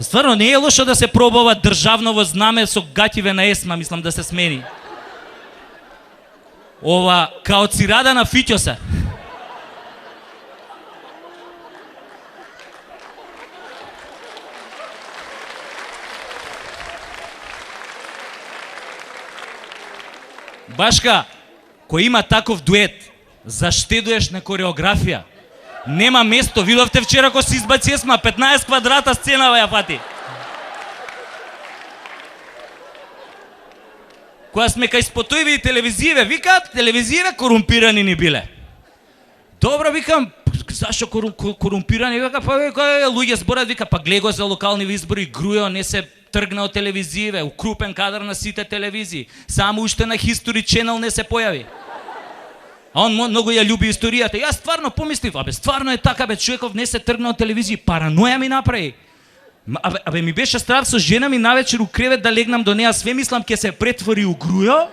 Стварно не е лошо да се пробава државново знаме со гаќиве на Есма, мислам да се смени. Ова као цирада на Фиќоса. Башка, кој има таков дует, заштедуеш на кореографија. Нема место, видовте вчера кој се избаци Есма, 15 квадрата сценава ја фати. Која сме кај спотојве и телевизије, викаат, телевизије корумпирани ни биле. Добро, викам, зашо корумпирани? Вика, па луѓе зборат, вика, па гледа го за локални избори, Грујо не се тргна од телевизије, укрупен кадар на сите телевизии. Само уште на History Channel не се појави. А он многу ја љуби историјата. Јас стварно помислив, стварно е така, човеков не се тргна од телевизија, параноја ми направи. Ми беше страв со жена ми навечер у кревет да легнам до неа, све мислам ќе се претвори у груја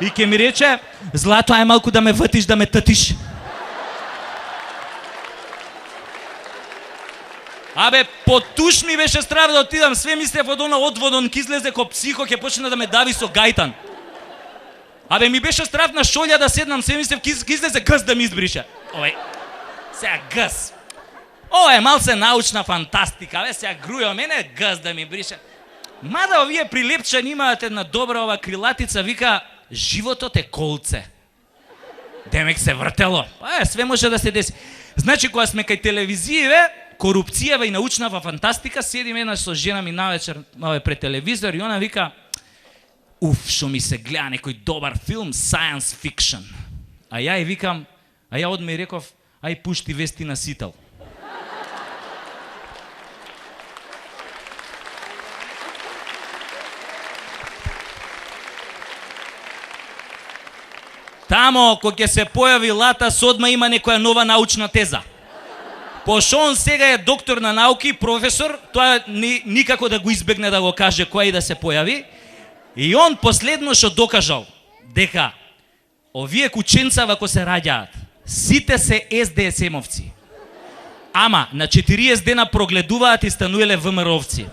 и ќе ми рече: Злато, ај малку да ме ватиш, да ме татиш. Потуш ми беше страв да отидам, све мислев од она одводон, ке излезе ко психо, ќе почне да ме дави со гајтан. Ми беше страв на шолја да седнам, све мислев ке излезе гъс да ми избрише. Сега гъс. Ова е малце научна фантастика, сега груја мене гъс да ми брише. Мада овие прилепчани имаат една добра ова крилатица, вика: животот е колце. Демек се вртело. Све може да се деси. Значи, кога сме кај телевизије, корупцијава и научнава фантастика, седим еднаш со жена ми навечер пред телевизор и она вика: шо ми се гледа некој добар филм, science fiction. Ја и викам, ја одме и реков: ај пушти вести на Сител. Тамо, кога ќе се појави Латас, одма има некоја нова научна теза. Пошто он сега е доктор на науки, професор, тоа никако да го избегне да го каже која и да се појави. И он последно што докажал, дека овие кученца вако се раѓаат, сите се СДСМовци. Ама на 40 дена прогледуваат и стануеле ВМРО-овци.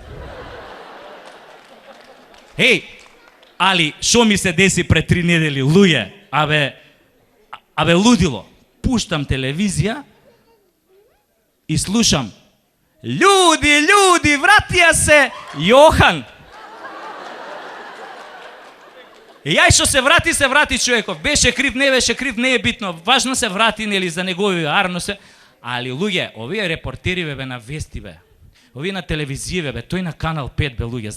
Али, шо ми се деси пред 3 недели, луѓе? Лудило. Пуштам телевизија и слушам: Људи, вратија се Јохан. И јај што се врати човеков. Беше крив, не е битно. Важно се врати, нели, за негови арно се. Али луѓе, овие репортери на вести овие на телевизија тој на Канал 5 луѓе.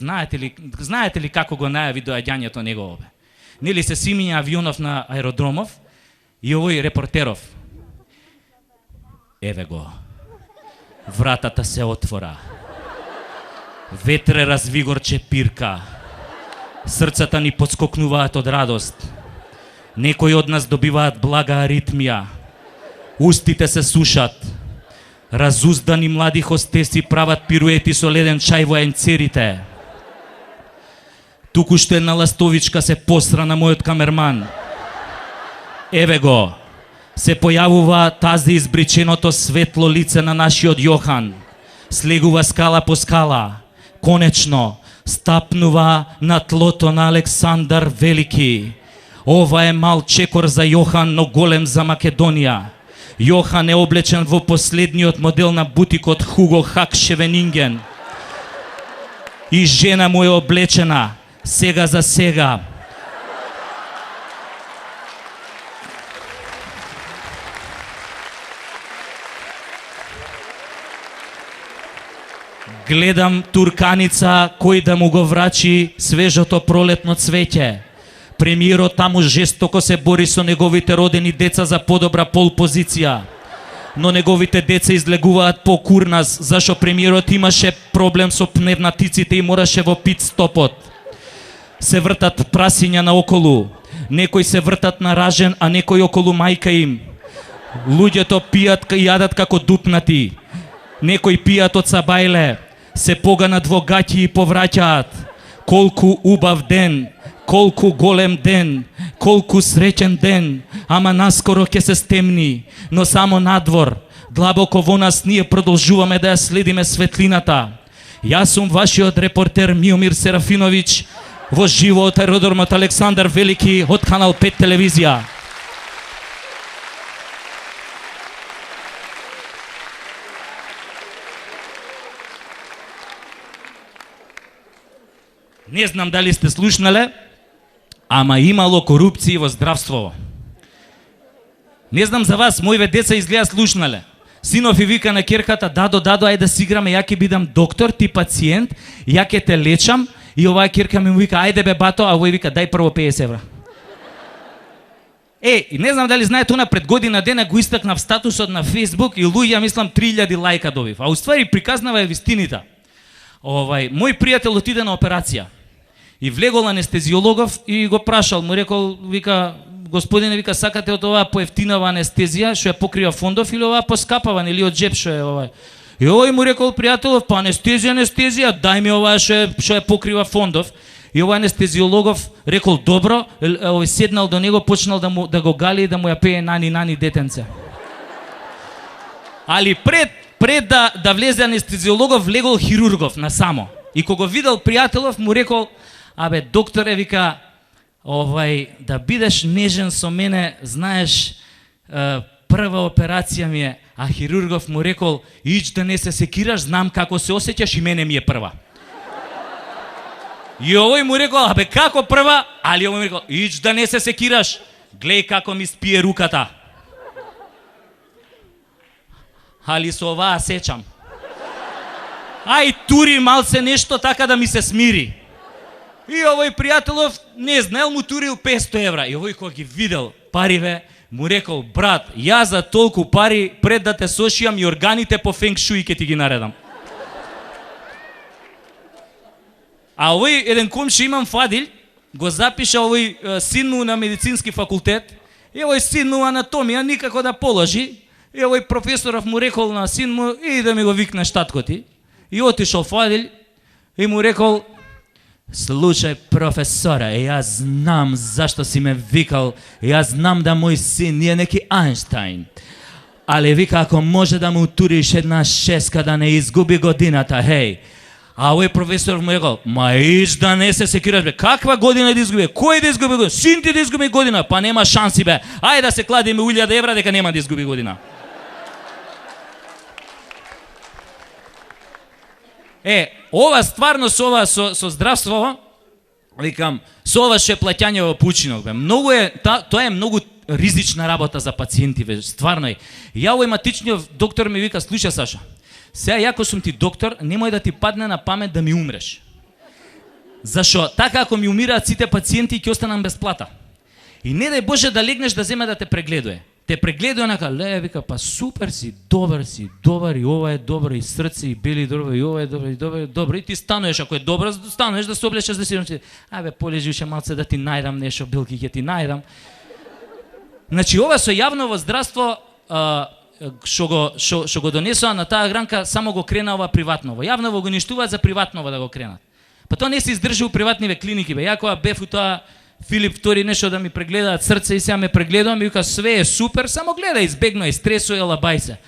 Знаете ли како го најави доаѓањето негово Нели се симиња авионов на аеродромов и овој репортеров: еве го, вратата се отвора, ветре развигорче пирка, срцата ни подскокнуваат од радост, некои од нас добиваат блага аритмија, устите се сушат, разуздани млади хостеси прават пируети со леден чај во енцерите. Туку што една ластовичка се посра на мојот камерман. Еве го, се појавува тази избриченото светло лице на нашиот Јохан. Слегува скала по скала. Конечно, стапнува на тлото на Александар Велики. Ова е мал чекор за Јохан, но голем за Македонија. Јохан е облечен во последниот модел на бутикот Хуго Хак Шевенинген. И жена му е облечена сега за сега. Гледам турканица кој да му го врачи свежото пролетно цвеќе. Премиерот таму жестоко се бори со неговите родени деца за подобра пол позиција. Но неговите деца излегуваат по курнас, зашо премиерот имаше проблем со пневматиците и мораше во пит стопот. Се вртат прасиња наоколу. Некои се вртат на ражен, а некои околу мајка им. Луѓето пијат и јадат како дупнати. Некои пијат од сабајле, се поганат во гаќи и повраќаат. Колку убав ден, колку голем ден, колку среќен ден, ама наскоро ќе се стемни, но само надвор, длабоко во нас ние продолжуваме да ја следиме светлината. Јас сум вашиот репортер Миомир Серафиновиќ, во живо од аеродромот Александар Велики од Канал 5 телевизија. Не знам дали сте слушнале, ама имало корупција во здравство. Не знам за вас, моите деца изгледа слушнале. Синов и вика на керката: дадо, ајде да си играме, ја ќе бидам доктор, ти пациент, ја ќе те лечам. И оваа керка ми вика: ајде бе бато, а овој вика: дај прво 50 евра. И не знам дали знаете, она пред година дена го истакнав статусот на Facebook и луѓе, мислам 3000 лајка добив. А уствари приказнава е вистината. Мој пријател отиде на операција. И влегол анестезиологов и го прашал, му рекол, вика, господине, вика, сакате од оваа поевтинава анестезија, што ја покрива фондов, или оваа поскапава, или од джеп што е овај? И овој му рекол, пријателов, па анестезија, дај ми оваа што ја покрива фондов. И овој анестезиологов рекол, добро, овој седнал до него, почнал да го гали и да му ја пее нани детенце. Али пред да влезе анестезиологов, влегол хирургов насамо. И кога видел пријателов, му рекол, абе, докторе, вика, да бидеш нежен со мене, знаеш, прва операција ми е, а хирургов му рекол, ич да не се секираш, знам како се осеќаш и мене ми е прва. И овој му рекол, абе, како прва? Али овој му рекол, ич да не се секираш, глеј како ми спие руката. Али со оваа сечам. Ај, тури малце нешто така да ми се смири. И овој пријателов, не знаел, му турил 500 евра. И овој кога ги видел париве, му рекол, брат, ја за толку пари, пред да те сошијам и органите по фенг шуи ке ти ги наредам. А овој еден комши имам фадил, го запиша овој син му на медицински факултет, и овој син му анатомија никако да положи, и овој професоров му рекол на син му, и да ми го викнеш татко ти. И отишол фадил, и му рекол, слушај професора, јас знам зашто си ме викал, јас знам да мој син не е неки Ајнштајн. Али вика, ако може да му туриш една шеска да не изгуби годината, хеј. А овој професор му рекол, ма иш да не се секираш, бе, каква година да изгуби? Кој да изгуби година? Син ти да изгуби година? Па нема шанси, бе. Ајде да се кладиме 1000 евра дека нема да изгуби година. Ова стварно со здравство, викам, со ова што е плаќање во пучинок, бе. Многу е, тоа е многу ризична работа за пациенти, бе, стварно е. Ја овој матичниот доктор ми вика, слушај Саша, сега јако сум ти доктор, немој да ти падне на памет да ми умреш. Зашо така ако ми умираат сите пациенти ќе останам без плата. И не дај Боже да легнеш да земе да те прегледува. Те прегледува нака, ле, вика, па супер си, добар, и ова е добро, и срце, и бели добро, и ова е добро, и добро, и ти стануеш, ако е добро, стануеш да се облечеш да си, абе, полежи уште малце да ти најдам нешто, билки ќе ти најдам. Значи, ова со јавново здравство, што го донесува на таа гранка, само го крена ова приватново. Јавново го ништуваат за приватново да го кренат. Па тоа не се издржи у приватниве клиники, бе. Ја кога бев у тоа Филип II нешто да ми прегледаат срце и сега ме прегледувам, ми вика, све е супер, само гледај, избегнувај стресот и лабај се.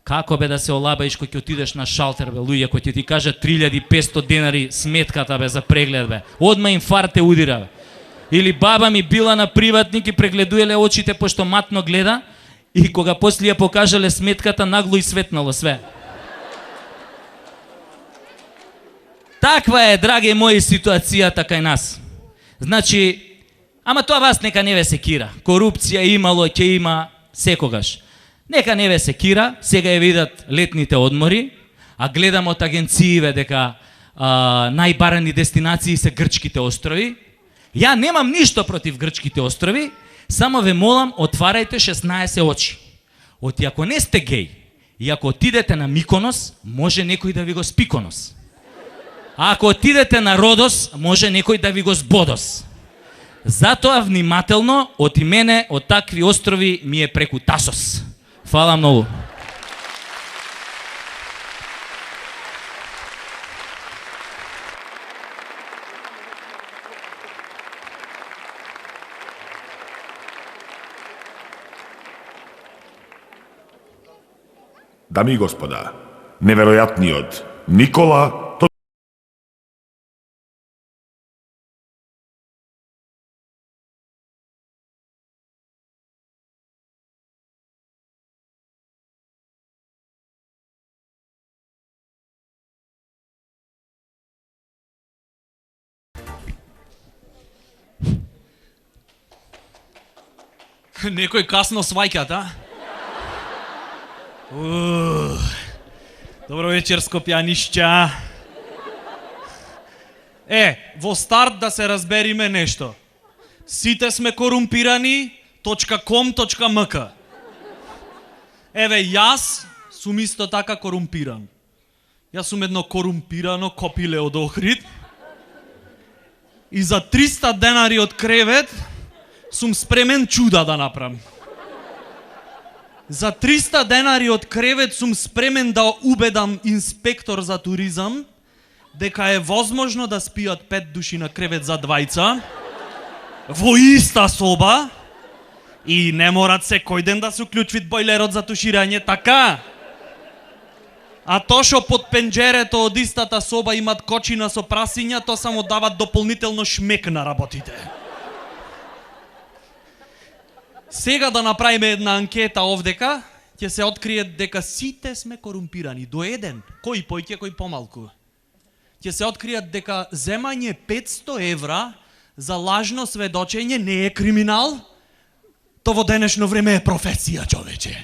Како бе да се олабаиш кој ќе отидеш на шалтер, бе, луѓе, кој ти кажа 3500 денари сметката, бе, за преглед, бе. Одма инфаркт те удира, бе. Или баба ми била на приватник и прегледуеле очите пошто матно гледа, и кога после ја покажале сметката, нагло и светнало све. Таква е, драги мои, ситуацијата кај нас. Значи, ама тоа вас нека не ве секира. Корупција имало, ќе има секогаш. Нека не ве секира, сега ја видат летните одмори, а гледам од агенцииве дека најбарани дестинации се грчките острови. Ја немам ништо против грчките острови, само ве молам, отварајте 16 очи. Оти ако не сте геј, и ако отидете на Миконос, може некој да ви го спиконос. А ако отидете на Родос, може некој да ви го збодос. Затоа внимателно, од мене, од такви острови ми е преку Тасос. Фала многу. Дами и господа, неверојатниот Никола Некој касно сваќат, а? Добро вечер, скопјанишќа. Во старт да се разбериме нешто. Сите сме корумпирани, .com.mk. Еве, јас сум исто така корумпиран. Јас сум едно корумпирано копиле од Охрид. И за 300 денари од кревет сум спремен чуда да направам. За 300 денари од кревет сум спремен да убедам инспектор за туризам дека е возможно да спијат 5 души на кревет за двајца во иста соба и не морат секој ден да се уклучви бојлерот за туширање, така? А то што под пенџерето од истата соба имат кочина со прасиња, то само дават дополнително шмек на работите. Сега да направиме една анкета овдека, ќе се открие дека сите сме корумпирани, до еден, кој појќе, кој помалку. Ќе се откријат дека земање 500 евра за лажно сведочење не е криминал, то во денешно време е професија, човече.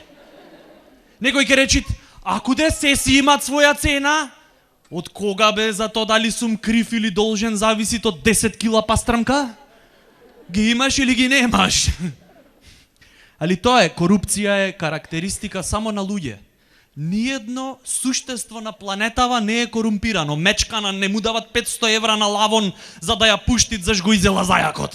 Некој ќе речи, ако де се си имат своја цена, од кога бе за то дали сум крив или должен зависи од 10 кила пастрмка? Ги имаш или ги немаш? Али тоа е, корупција е карактеристика само на луѓе. Ниедно суштество на планетава не е корумпирано. Мечкана не му дават 500 евра на лавон за да ја пуштит заш го изела зајакот.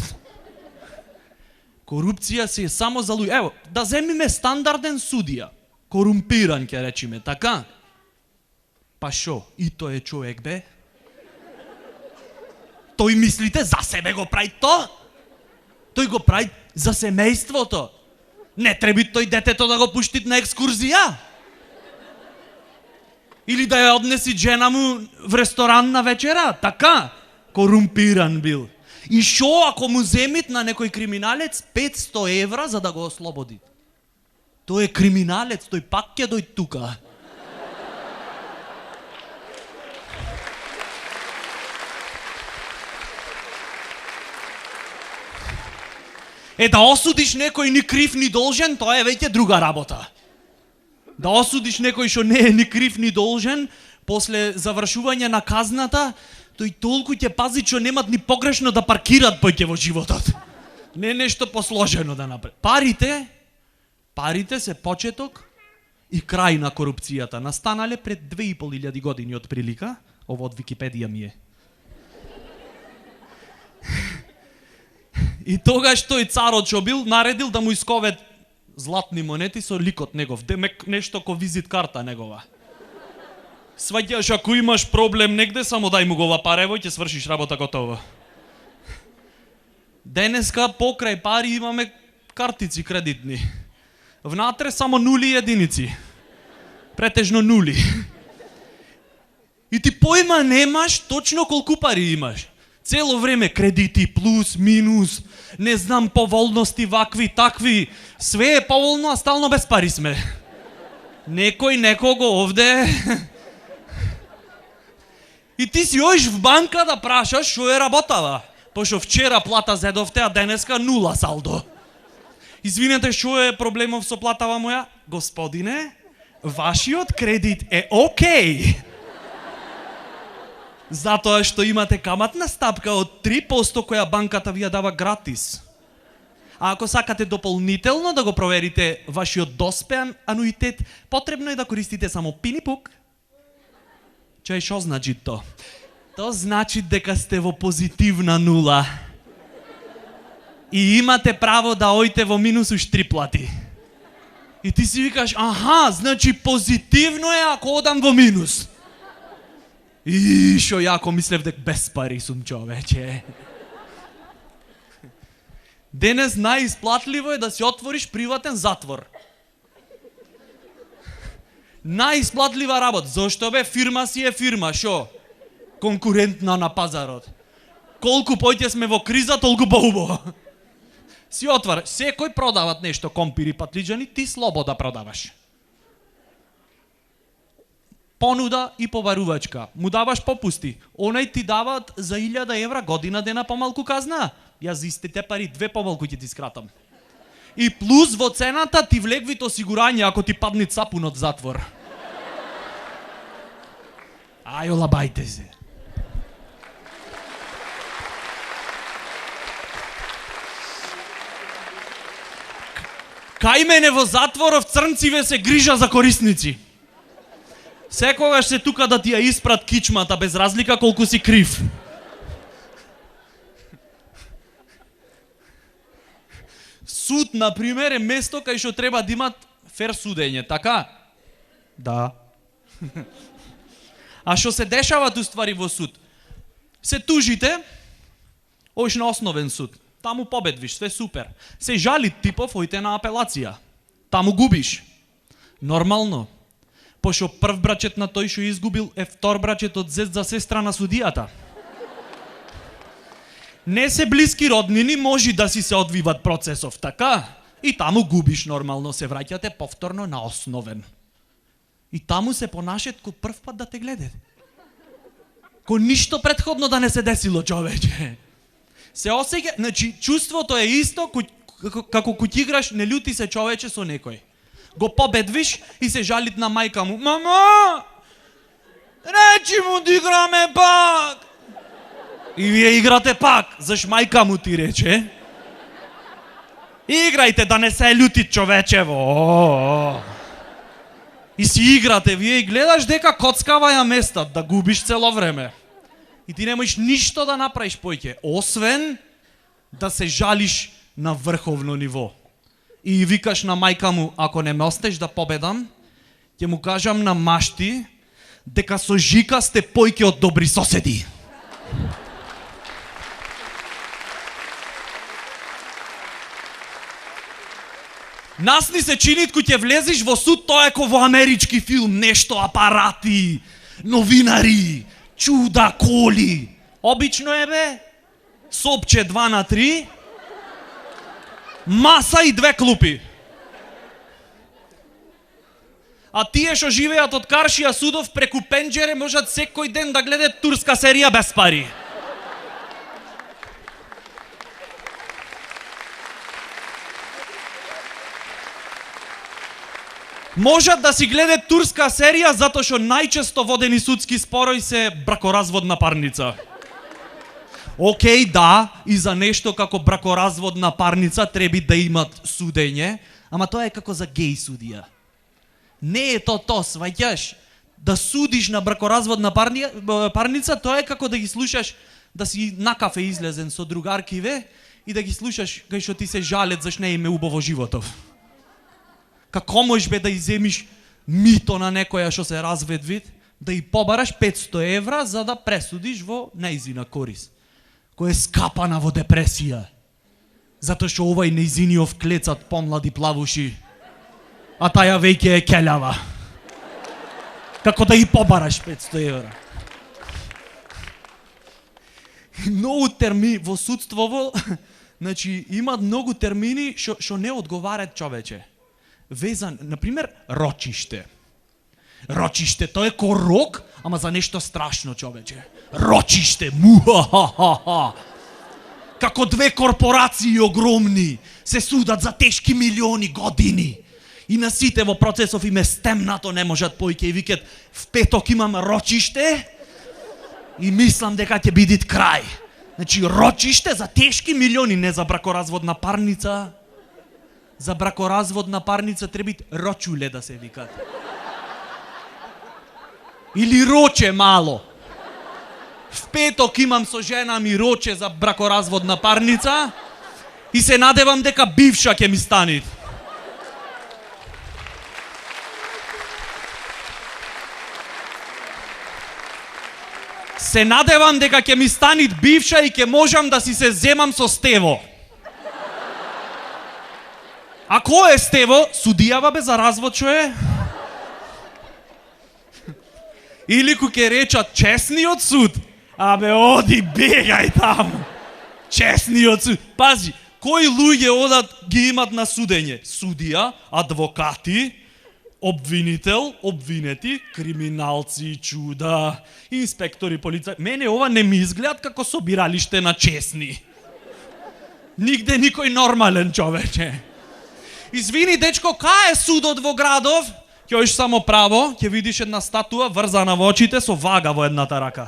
Корупција си е само за луѓе. Ево, да земиме стандарден судија. Корумпиран ќе речиме, така? Па шо, и тој е човек бе? Тој мислите за себе го прави то? Тој го прави за семејството. Не треби тој детето да го пуштит на екскурзија? Или да ја однеси жена му в ресторан на вечера, така? Корумпиран бил. И шо ако му земит на некој криминалец 500 евра за да го ослободи? Тој е криминалец, тој пак ќе дојде тука. Е, да осудиш некој ни крив ни должен, тоа е веќе друга работа. Да осудиш некој што не е ни крив ни должен, после завршување на казната, тој толку ќе пази што немат ни погрешно да паркират поќе во животот. Не нешто посложено да направи. Парите се почеток и крај на корупцијата. Настанале пред 2500 години од прилика. Ово од Википедија ми е. И тогаш тој царот што бил наредил да му исковет златни монети со ликот негов, демек нешто ко визит карта негова. Сваѓаш, ако имаш проблем негде, само дај му го лапарево и ќе свршиш работа готово. Денеска покрај пари имаме картици кредитни. Внатре само нули и единици. Претежно нули. И ти појма немаш точно колку пари имаш. Цело време кредити, плюс, минус, не знам, поволности, вакви, такви. Све е поволно, а стално без пари сме. Некој некого овде... И ти си оиш в банка да прашаш шо е работава. Пошто вчера плата зедовте, а денеска нула салдо. Извинете, шо е проблемов со платава моја? Господине, вашиот кредит е окей. Затоа што имате каматна стапка од 3% која банката ви ја дава гратис. А ако сакате дополнително да го проверите вашиот доспеан ануитет, потребно е да користите само пинипук. Чај шо значи то? То значи дека сте во позитивна нула. И имате право да оите во минус уш 3 плати. И ти си викаш, аха, значи позитивно е ако одам во минус. И шо јако мислев дека без пари сум, човече. Денес најисплатливо е да си отвориш приватен затвор. Најисплатлива работа. Зошто бе? Фирма си е фирма, шо? Конкурентна на пазарот. Колку поќе сме во криза, толку поубаво. Си отвараш. Секој продават нешто, компири, патлиџани, ти слобода продаваш. Понуда и побарувачка. Му даваш попусти. Онај ти дават за 1000 евра година дена помалку казна. Јас за истите пари 2 помалку ќе ти скратам. И плюс во цената ти влегвит осигурање ако ти падне цапун од затвор. Ај, олабајте се. Кај мене во затворов црнциве се грижа за корисници. Секогаш се тука да ти ја испрат кичмата без разлика колку си крив. суд, например, е место кај што треба да имат фер судење, така? Да. А што се дешава уствари во суд? Се тужите, оиш на основен суд. Таму победвиш, све супер. Се жали типов, ојте на апелација. Таму губиш. Нормално. Пошто прв брачет на тој што изгубил е втор брачет од зет за сестра на судијата. Не се блиски роднини, може да си се одвиват процесов, така? И таму губиш нормално, се враќате повторно на основен. И таму се понашет ко прв пат да те гледат. Ко ништо предходно да не се десило, човече. Се осеќа, значи, чувството е исто како кога играш не љути се човече со некој. Го победвиш и се жалит на мајка му. Мама! Речи му да играме пак! И вие играте пак, заш мајка му ти рече. Играјте да не се љути човечево. И си играте, вие и гледаш дека коцкава ја места, да губиш цело време. И ти немоиш ништо да направиш појќе, освен да се жалиш на врховно ниво. И викаш на мајка му, ако не ме остеш да победам, ќе му кажам на машти дека со Жика сте појќе од добри соседи. Нас ни се чинит кој ќе влезеш во суд, тоа е ко во амерички филм, нешто апарати, новинари, чуда, коли. Обично е бе, сопче 2 на 3, маса и 2 клупи. А тие што живеат од Каршија судов преку пенџере можат секој ден да гледат турска серија без пари. Можат да си гледат турска серија затоа што најчесто водени судски спорои се бракоразводна парница. Океј, да, и за нешто како бракоразводна парница треби да имат судење, ама тоа е како за геј судија. Не е то, сваќаш. Да судиш на бракоразводна парница, тоа е како да ги слушаш, да си на кафе излезен со другаркиве и да ги слушаш кај што ти се жалет заш не им е убаво животов. Како можеш бе да иземиш мито на некоја што се разведвид, да и побараш 500 евра за да пресудиш во нејзина корис, кој е скапана во депресија, затоа што овај нејзиниов клецат помлади плавуши, а таја веќе е келјава. Како да и побараш 500 евра. Многу термини во судствово, значи имаат многу термини што не одговарат, човече. Везан, например, рочиште. Рочиште, тоа е ко рок, ама за нешто страшно, човече. Рочиште, муха-ха-ха-ха. Како 2 корпорации огромни се судат за тешки милиони години. И на сите во процесов им е стемнато, не можат појќе и викат, в петок имам рочиште и мислам дека ќе биде крај. Значи, рочиште за тешки милиони, не за бракоразводна парница. За бракоразводна парница треба рочуле да се викат. Или роче мало. В петок имам со жена ми роче за бракоразводна парница и се надевам дека бивша ќе ми стани. Се надевам дека ќе ми стани бивша и ќе можам да си се земам со Стево. А кој е Стево? Судијава бе за развод што е? Или кој ќе речат честниот суд? Абе, оди, бегај таму. Честниот суд. Пази, кои луѓе одат ги имат на судење? Судија, адвокати, обвинител, обвинети, криминалци, чуда, инспектори, полицаи. Мене ова не ми изгледат како собиралиште на честни. Нигде никој нормален, човече. Извини, дечко, кај е судот во градов? Ќе оиш само право, ќе видиш една статуа врзана во очите со вага во едната рака.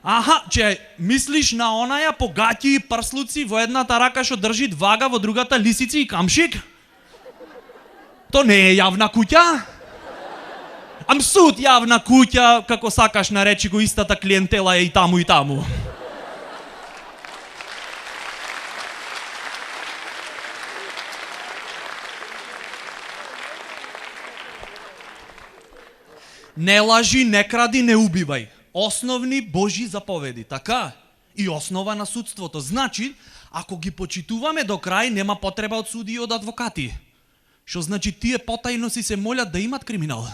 Аха, че мислиш на онаја погаќи и прслуци во едната рака што држи вага, во другата лисици и камшик? То не е јавна куќа? Ам суд јавна куќа, како сакаш наречи го, истата клиентела е и таму и таму. Не лажи, не кради, не убивај. Основни Божи заповеди, така? И основа на судството. Значи, ако ги почитуваме до крај, нема потреба од суди и од адвокати. Што значи тие потајно си се молят да имат криминал.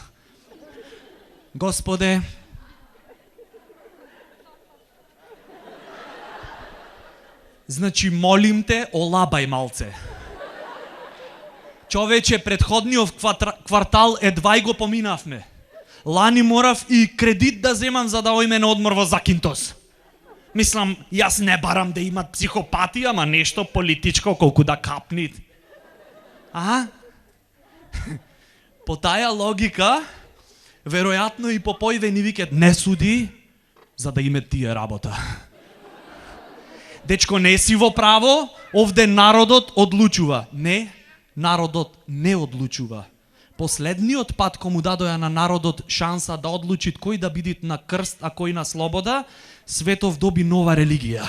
Господе, значи молим те, олабај малце. Човече, предходниот квартал едва и го поминавме. Лани морав и кредит да земам за да ојме на одмор во Закинтос. Мислам, јас не барам да имат психопати, ама нешто политичко колку да капнит. А? По таја логика, веројатно и Попојве ни викат не суди, за да име тие работа. Дечко, не си во право, овде народот одлучува. Не, народот не одлучува. Последниот пат кому дадоја на народот шанса да одлучит кој да биде на крст, а кој на слобода, светов доби нова религија.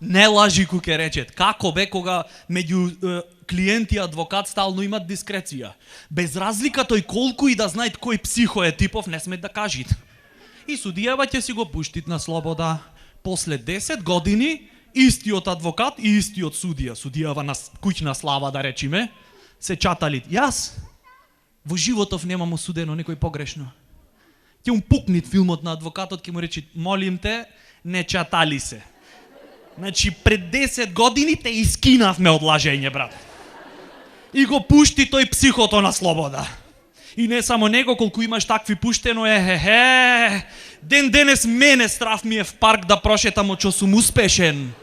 Не лажи, куке речет. Како бе кога меѓу клиент и адвокат стално имат дискреција? Без разлика тој колку и да знаат кој психо е типов, не смет да кажит. И судијава ќе си го пуштит на слобода. После 10 години, истиот адвокат и истиот судија, судијава на куќна слава да речиме, се чаталит. Јас во животов немам осудено некој погрешно. Ќе му пукнит филмот на адвокатот, ќе му речи, молим те, не чатали се. Значи, пред 10 години те искинавме од лажење, брат. И го пушти тој психото на слобода. И не само него, колку имаш такви пуштено, ден денес мене страв ми е в парк да прошетам од што сум успешен.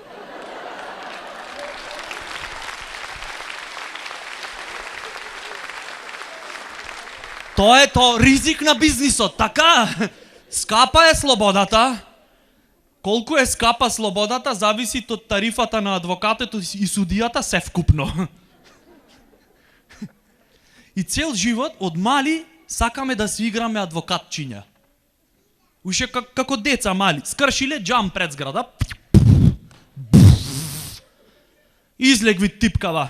Тоа е то ризик на бизнисот, така? Скапа е слободата. Колку е скапа слободата, зависи од тарифата на адвокатот и судијата се вкупно. И цел живот, од мали, сакаме да си играме адвокатчиња. Уште како деца мали. Скршиле джам пред зграда. Излегви типкава.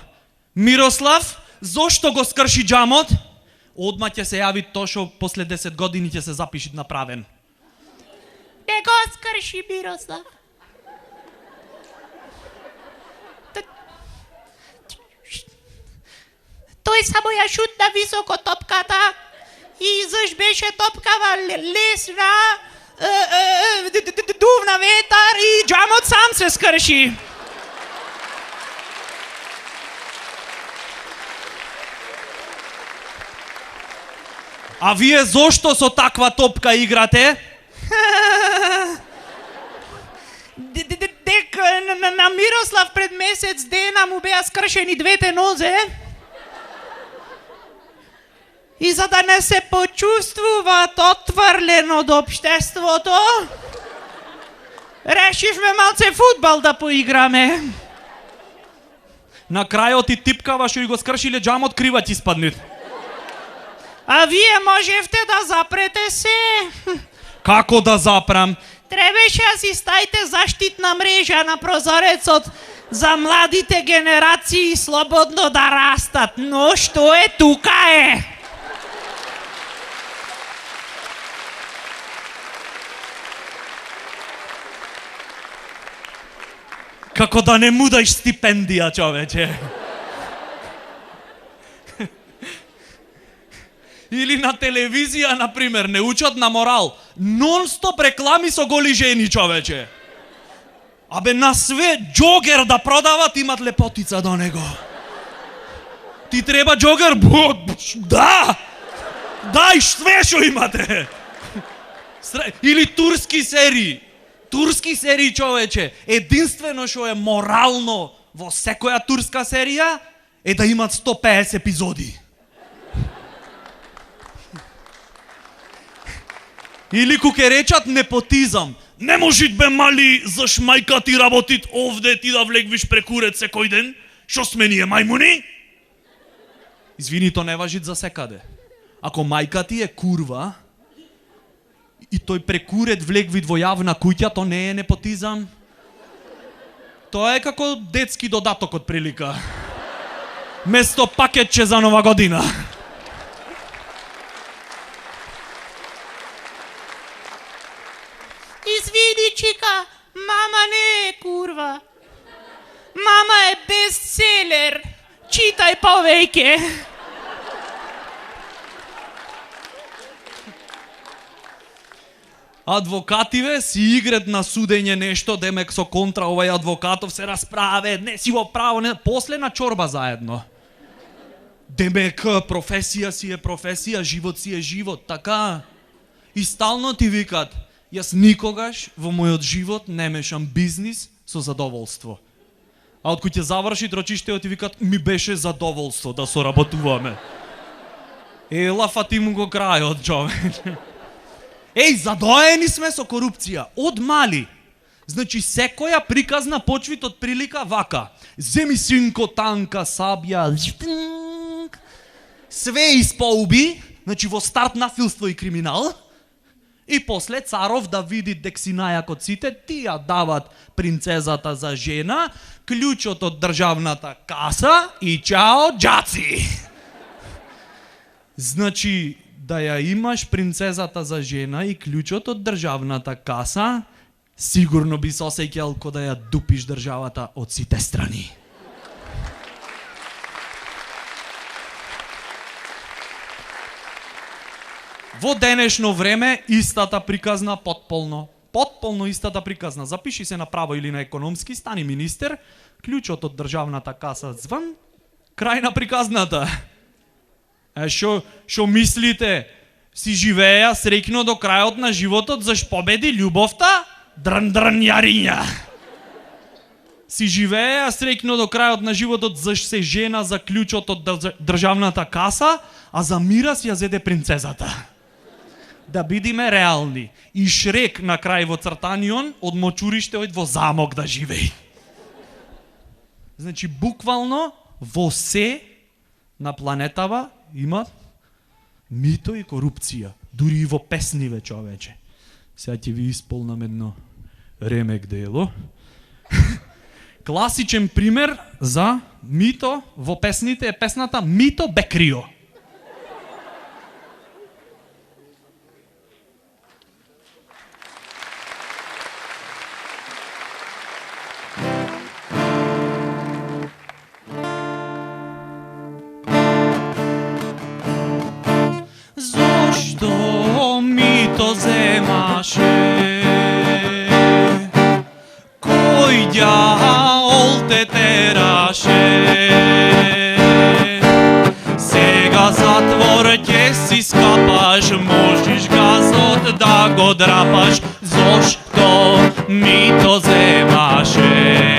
Мирослав, зошто го скрши джамот? Одма ќе се јави то што после 10 години ќе се запиши направен. Не го скрши Мирослав. Тој само ја шутна високо топката и заш беше топкава лесна, дувна ветар и джамот сам се скрши. А вие зошто со таква топка играте? Дека на Мирослав пред месец дена му беа скршени двете нозе. И за да не се почувствуваат отврлен од општеството, решивме малце фудбал да поиграме. На крајот и типкава што и го скршиле джамот, крива ти испаднит. А вие можевте да запрете се. Како да запрам? Требаше да си ставите заштитна мрежа на прозорецот за младите генерации слободно да растат. Но што е тука е? Како да не му дај стипендија, човече. Или на телевизија, например, не учат на морал. Нон-стоп реклами со голи жени, човече. Абе, на све джогер да продават, имат лепотица до него. Ти треба джогер? Да! Дај све што имате. Или турски серии. Турски серии, човече. Единствено што е морално во секоја турска серија е да имат 150 епизоди. Или куке речат непотизам. Не можит бе мали, заш мајка ти работит овде, ти да влегвиш прекурет секој ден? Што сме ние мајмуни? Извини, то не важит за секаде. Ако мајка ти е курва и тој прекурет влегви во јавна куќа, то не е непотизам. Тоа е како детски додаток од прилика. Место пакетче за нова година. Извини, чика, мама не е курва. Мама е бестселер. Читај повеќе. Адвокативе си играт на судење нешто, демек со контра овај адвокатов се расправе, не си во право, не, после на чорба заедно. Демек професија си е професија, живот си е живот, така? И стално ти викат, јас никогаш во мојот живот не мешам бизнис со задоволство. А од кој ќе заврши трочиштеот ти викат, ми беше задоволство да соработуваме. Ела фати му го крајот, човек. Еј, задоени сме со корупција, од мали. Значи, секоја приказна почвит од прилика вака. Земи синко танка сабја, све испоуби, значи во старт нафилство и криминал. И после царов да види дек си најак од сите, тија дават принцезата за жена, клучот од државната каса и чао, џаци! Значи, да ја имаш принцезата за жена и клучот од државната каса, сигурно би се осеќал ко да ја дупиш државата од сите страни. Во денешно време истата приказна потполно истата приказна. Запиши се на право или на економски, стани министер, клучот од државната каса зван, крај на приказната. Шо мислите? Си живеја среќно до крајот на животот, заш победи љубовта? Дрн јариња. Си живеја среќно до крајот на животот, заш се жена за клучот од државната каса, а за мира си ја зеде принцезата. Да бидиме реални. И Шрек на крај во цртанион од мочуриште ојд во замок да живеи. Значи, буквално во се на планетава има мито и корупција. Дури и во песниве, човече. Сега ќе ви исполнам едно ремек дело. Класичен пример за мито во песните е песната Мито Бекрио. Зошто мито земаше? Кој ѓаол те тераше? Сега затвор ќе си скапаш, можеш газот да го драпаш. Зошто мито земаше?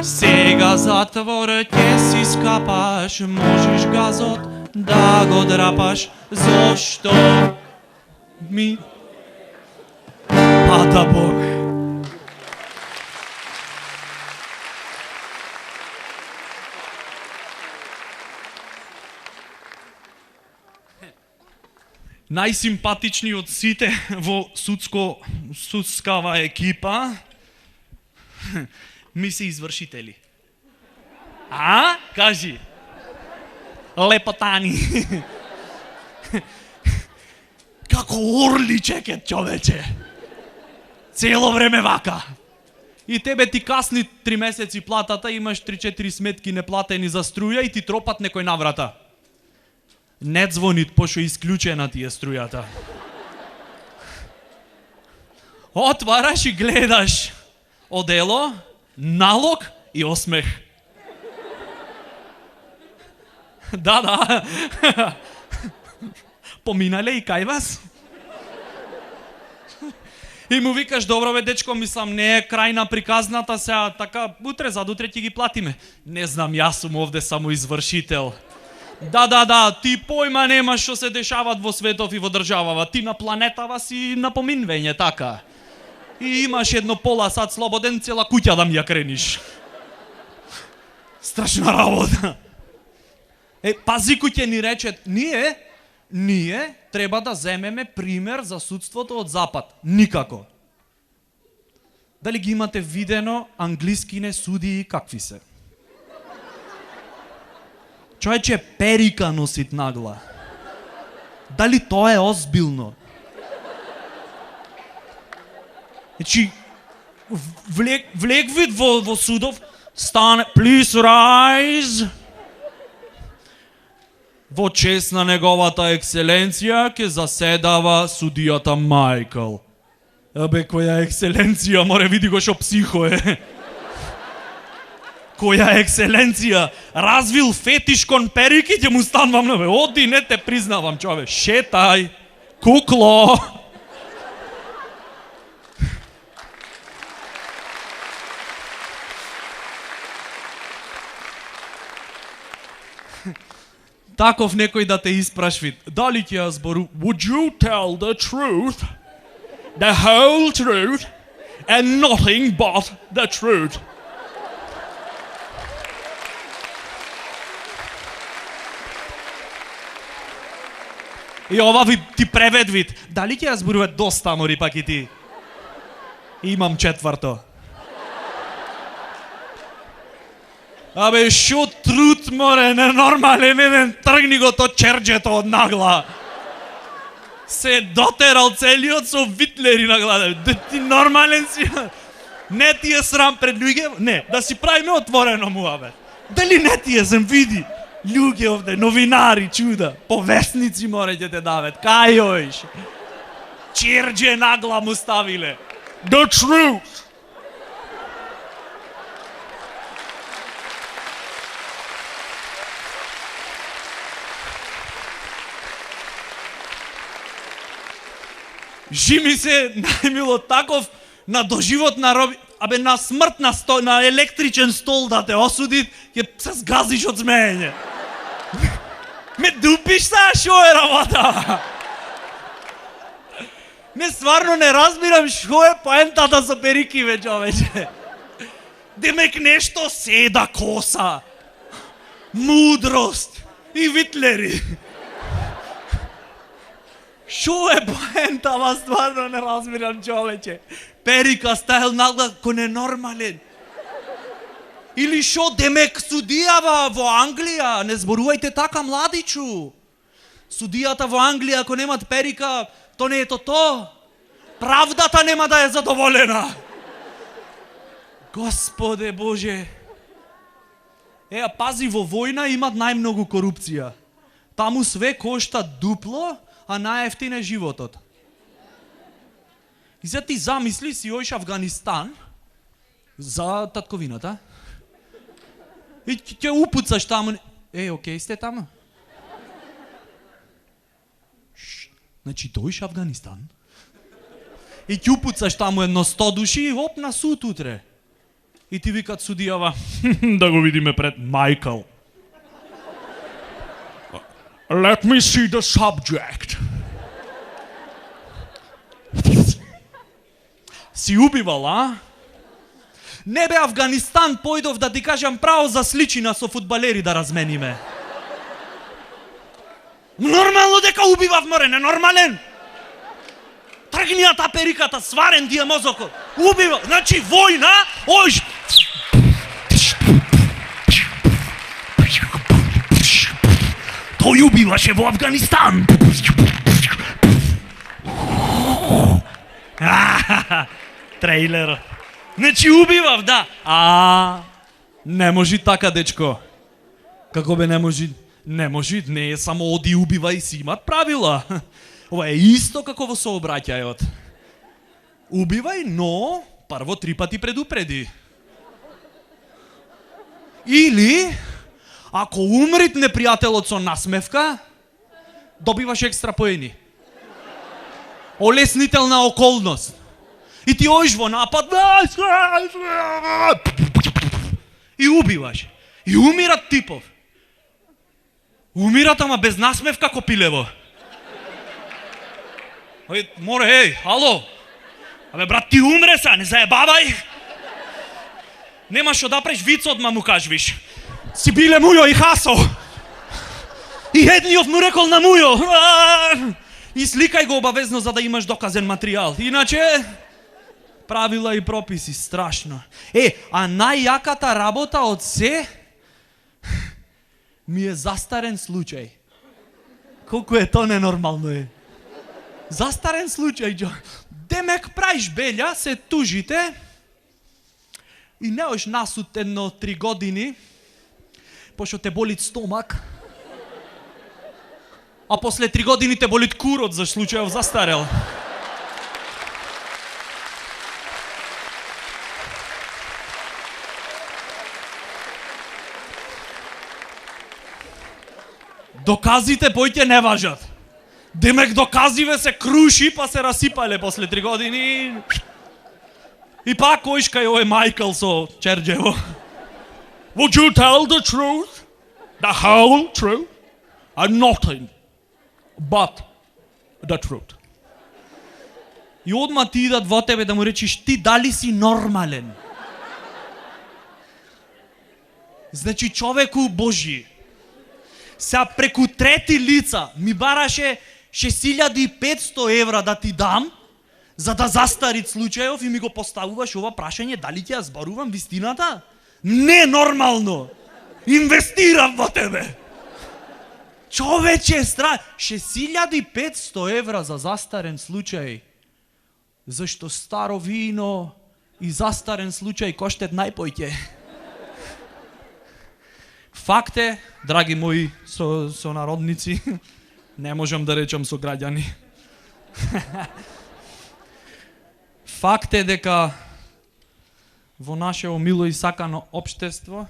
Сега затвор ќе си скапаш, можеш газот да го драпаш. Зошто ми пада Бог? Најсимпатични од сите во судскава екипа ми се извршители. А? Кажи. Лепотани. Како орли чекет, човече. Цело време вака. И тебе ти касни 3 месеци платата, имаш 3-4 сметки неплатени за струја и ти тропат некој на врата. Не звонит, пошо исклучена ти е струјата. Отвараш и гледаш одело, налог и осмех. Да. Поминале и кај вас? И му викаш, добро бе дечко, мислам, не е крај на приказната, сега така, утре задутре ќе ги платиме. Не знам, јас сум овде само извршител. Да, ти појма немаш што се дешават во светов и во државава. Ти на планетава си на поминвење, така. И имаш едно пола сат слободен, цела куќа да ми ја крениш. Страшна работа. Пази кој ќе ни речет, ние Ние треба да земеме пример за судството од Запад. Никако. Дали ги имате видено англискине судии какви се? Човече перика носит нагла. Дали тоа е озбилно? Значи, влегвит во судов, стане, please rise. Во чест на неговата екселенција ќе заседава судијата Майкл. Абе, која екселенција, море види го шо психо е. Која екселенција, развил фетиш кон перики, ќе му станвам на бе. Оди, не те признавам, чове. Шетај, кукло. Таков некој да те испрашви. Дали ќе ја збору? Would you tell the truth, the whole truth, and nothing but the truth? И ова ви ти превед вид. Дали ќе ја зборува доста, мори пак и ти? Имам четврто. Абе, шо труд, море, ненормален, еден, тргни го то черджето од нагла. Се дотерал целиот со витлери на глада. Да ти нормален си? Не ти е срам пред луѓе? Не, да си правиме отворено муабет. Дали не ти е сам види? Луѓе овде, новинари, чуда, повесници море ќе те дават. Кај оиш? Чердже нагла му ставиле. The truth. Жими се најмило таков на доживот на роби, абе на смрт на електричен стол да те осудит, ќе се сгазиш од смеење. Ме дупиш са, шо е работа? Не, стварно не разбирам шо е поентата со перики, бе, човече. Демек нешто седа коса, мудрост и витлери. Шо е поентава, стварно не разбирам, човече. Перика стайл нагла ко ненормален. Или шо, демек судијава во Англија, не зборувајте така, младичу. Судијата во Англија, ако немат перика, то не е то. Правдата нема да е задоволена. Господе Боже. Пази, во војна имат најмногу корупција. Таму све кошта дупло, а најефтин е животот. И сега ти замисли си оиш Афганистан за татковината и ќе упуцаш таму. Окей сте таму? Значи доиш Афганистан и ќе упуцаш таму едно 100 души и оп на суд утре. И ти викат судијава, да го видиме пред Майкл. Let me see the subject. Си убивал, а? Не бе, Афганистан, појдов да ти кажам право за сличина со фудбалери да размениме. Нормално дека убивав, море, ненормален. Тргни ја та периката, сварен ти е мозокот. Убива, значи војна, оиш. Тој убиваше во Афганистан. Трейлер. Значи убивав, да. Не можи така, дечко. Како бе не можи? Не можи, не е само оди убива и си имат правила. Ова е исто како во сообраќајот. Убивај, но прво 3 пати предупреди. Или ако умрит непријателот со насмевка, добиваш екстра поени. Олеснителна околност. И ти оиш во напад и убиваш. И умират типов. Умират, ама без насмевка ко пилево. Море, ало. Абе, брат, ти умре са, не заебавај. Немаш што да преш виц одма му кажвиш. Си биле мујо и хасо. И едниот му рекол на мујо, и сликај го обавезно за да имаш доказен материјал. Иначе, правила и прописи, страшно. А најјаката работа од се ми е застарен случај. Колку е то ненормално е. Застарен случај, Џо. Демек праиш белја, се тужите и неош насуд едно 3 години, пошто те болит стомак, а после 3 години те болит курот за случајов застарел. Доказите појќе не важат. Демек доказиве се круши, па се расипале после 3 години. И пак којш кај овој Майкл со Черджево. Would you tell the truth? The whole truth? And nothing but the truth. И одма ти идат во тебе да му речиш ти дали си нормален. Значи човеку Божи, сега преку трети лица ми бараше 6500 евра да ти дам, за да застарит случајов и ми го поставуваш ова прашање, дали ќе ја зборувам вистината? Не нормално! Инвестирам во тебе! Човече, 6500 евра за застарен случај. Зашто старо вино и застарен случај коштат најпојќе. Факт е, драги мои сонародници, не можам да речам со граѓани. Факт е дека во нашето мило и сакано општество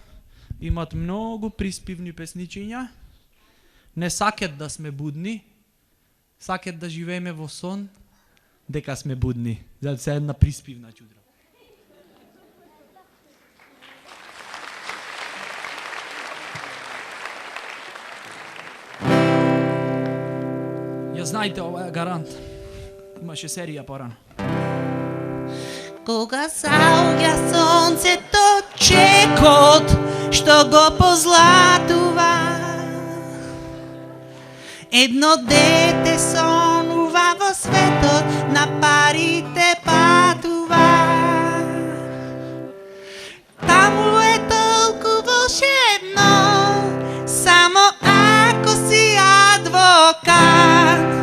имат многу приспивни песничиња, не сакат да сме будни, сакат да живееме во сон, дека сме будни. За се една приспивна чудра. Ја знаете, ова е гарант. Имаше серија порано. Кога заоѓа сонцето, чекот што го позлатува, едно дете сонува во светот, на парите патува. Таму е толку волшебно, само ако си адвокат.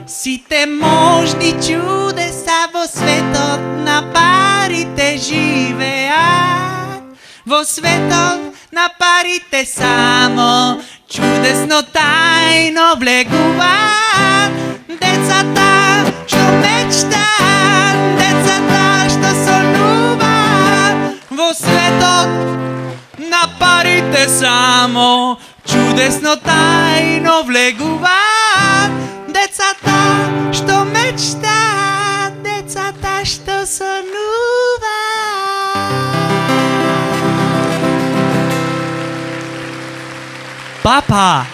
Сите можни чудеса во светот на парите живеат. Во светот на парите само чудесно тајно влегуваат. Децата што мечтаат, децата што сонуваат. Во светот на парите само чудесно тајно влегуваат. Децата што мечтаат, децата што сонуваат. Папа!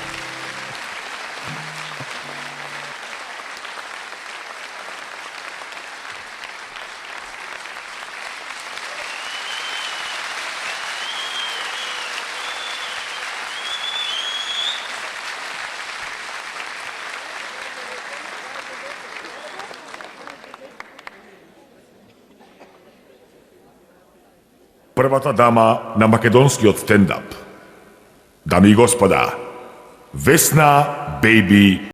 Првата дама на македонскиот стендап. Дами и господа, Весна Бејби.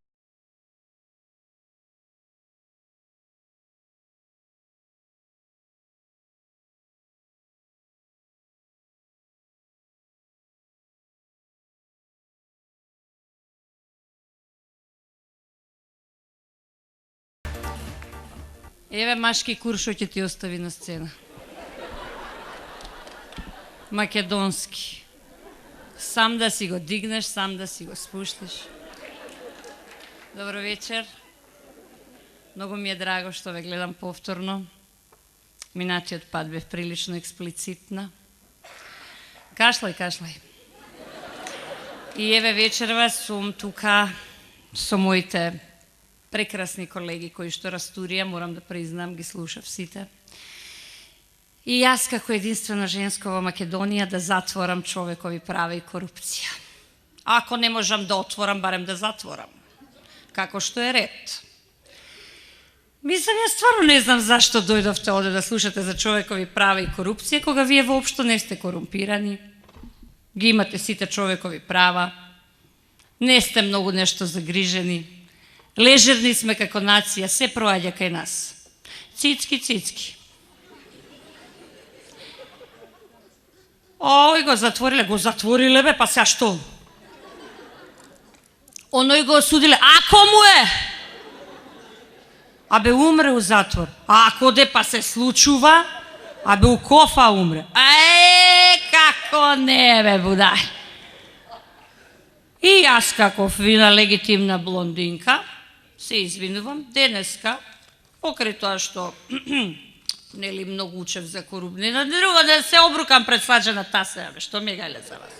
Еве машки кур што ќе ти остави на сцена. Македонски. Сам да си го дигнеш, сам да си го спуштиш. Добро вечер. Многу ми е драго што ве гледам повторно. Минатиот пат бев прилично експлицитна. Кашлај. И еве вечерва сум тука со моите прекрасни колеги кои што растурија, морам да признам, ги слушав сите. И јас како единствено женско во Македонија да затворам човекови права и корупција. Ако не можам да отворам, барем да затворам. Како што е ред. Мислам, ја стварно не знам зашто дојдовте овде да слушате за човекови права и корупција, кога вие воопшто не сте корумпирани. Ги имате сите човекови права. Не сте многу нешто загрижени. Лежерни сме како нација, се проаѓа кај нас. Цицки, цицки. Ој го затвориле бе, па сега што? Оној го осудиле, ако му е! Абе умре у затвор. А ако де па се случува, абе у кофа умре. Како не бе, будај. И јас како фина легитимна блондинка, се извинувам, денеска, покрај тоа што нели многу учев за корупција, друго да се обрукам пред сладжена таса, бе, што ми гајле за вас.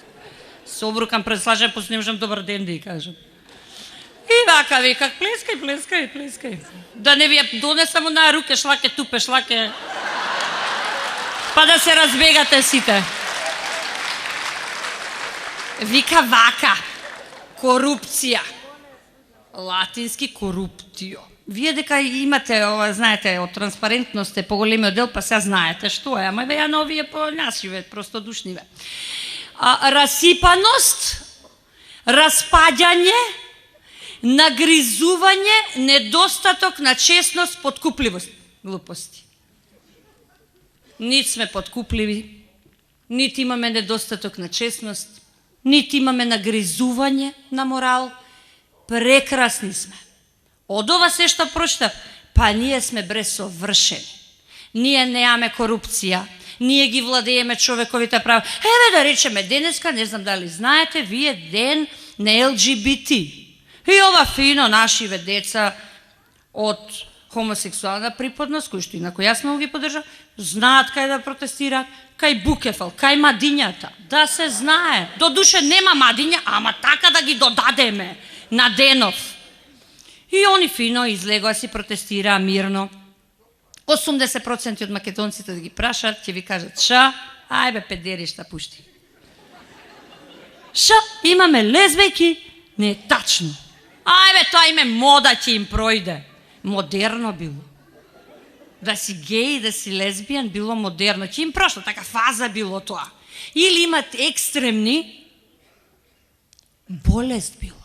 Се обрукам пред сладжена, после не можам добар ден да ја кажам. И вака викак, плескај. Да не ви ја донесам на руке, шлаке, тупе, шлаке. Па да се разбегате сите. Вика вака, корупција. Латински коруптио. Вие дека имате, знаете, од транспарентност е поголемиот дел, па сега знаете што е, ама ја новие по-нашиве, простодушниве. Расипаност, распаѓање, нагризување, недостаток на честност, подкупливост. Глупости. Нит сме подкупливи, нит имаме недостаток на честност, нит имаме нагризување на морал. Прекрасни сме. Од ова се што прочитав, па ние сме бресовршени. Ние неаме корупција, ние ги владееме човековите права. Еве да речеме денеска, не знам дали знаете, вие ден на ЛГБТ. И ова фино нашиве деца од хомосексуална припадност, кои што инако јас многу ги поддржам, знаат кај да протестираат, кај Букефал, кај мадињата, да се знае. Додуше нема мадиња, ама така да ги додадеме на денов. И они фино излегоа си протестираа мирно. 80% од македонците да ги прашат, ќе ви кажат ша, ајбе педери шта пушти. Ша, имаме лесбејки, не е тачно. Ајбе, тоа име мода ќе им пројде. Модерно било. Да си геј, да си лесбијан било модерно. Ќе им прошла, така фаза било тоа. Или имат екстремни, болест било.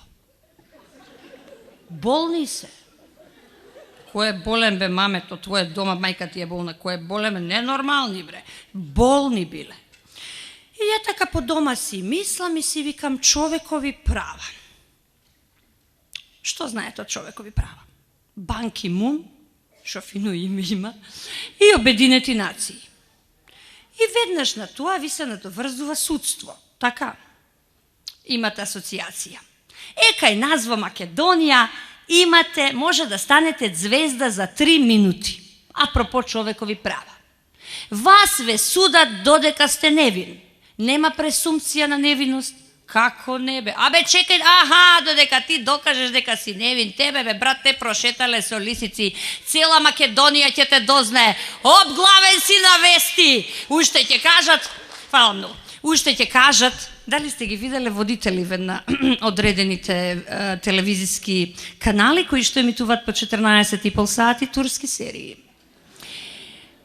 Болни се. Кој е болен бе мамето, твоје дома, мајка ти е болна, кој е болен бе, ненормални бре. Болни биле. И ја така по дома си мислам и си викам човекови права. Што знаете од човекови права? Бан Ки Мун, шо фино име има, и Обединети нации. И веднаш на тоа ви се надоврзува судство. Така. Имате асоциација. Кај нас во Македонија имате, може да станете звезда за 3 минути. Апропо човекови права. Вас ве судат додека сте невини. Нема пресумпција на невиност. Како не бе? Абе чекај, додека ти докажеш дека си невин, тебе бе брат те прошетале со лисици, цела Македонија ќе те дознае. Обглавен си на вести. Уште ќе кажат, фала многу. Уште ќе кажат, дали сте ги виделе водителиве на одредените телевизиски канали кои што емитуваат по 14,5 сати турски серии.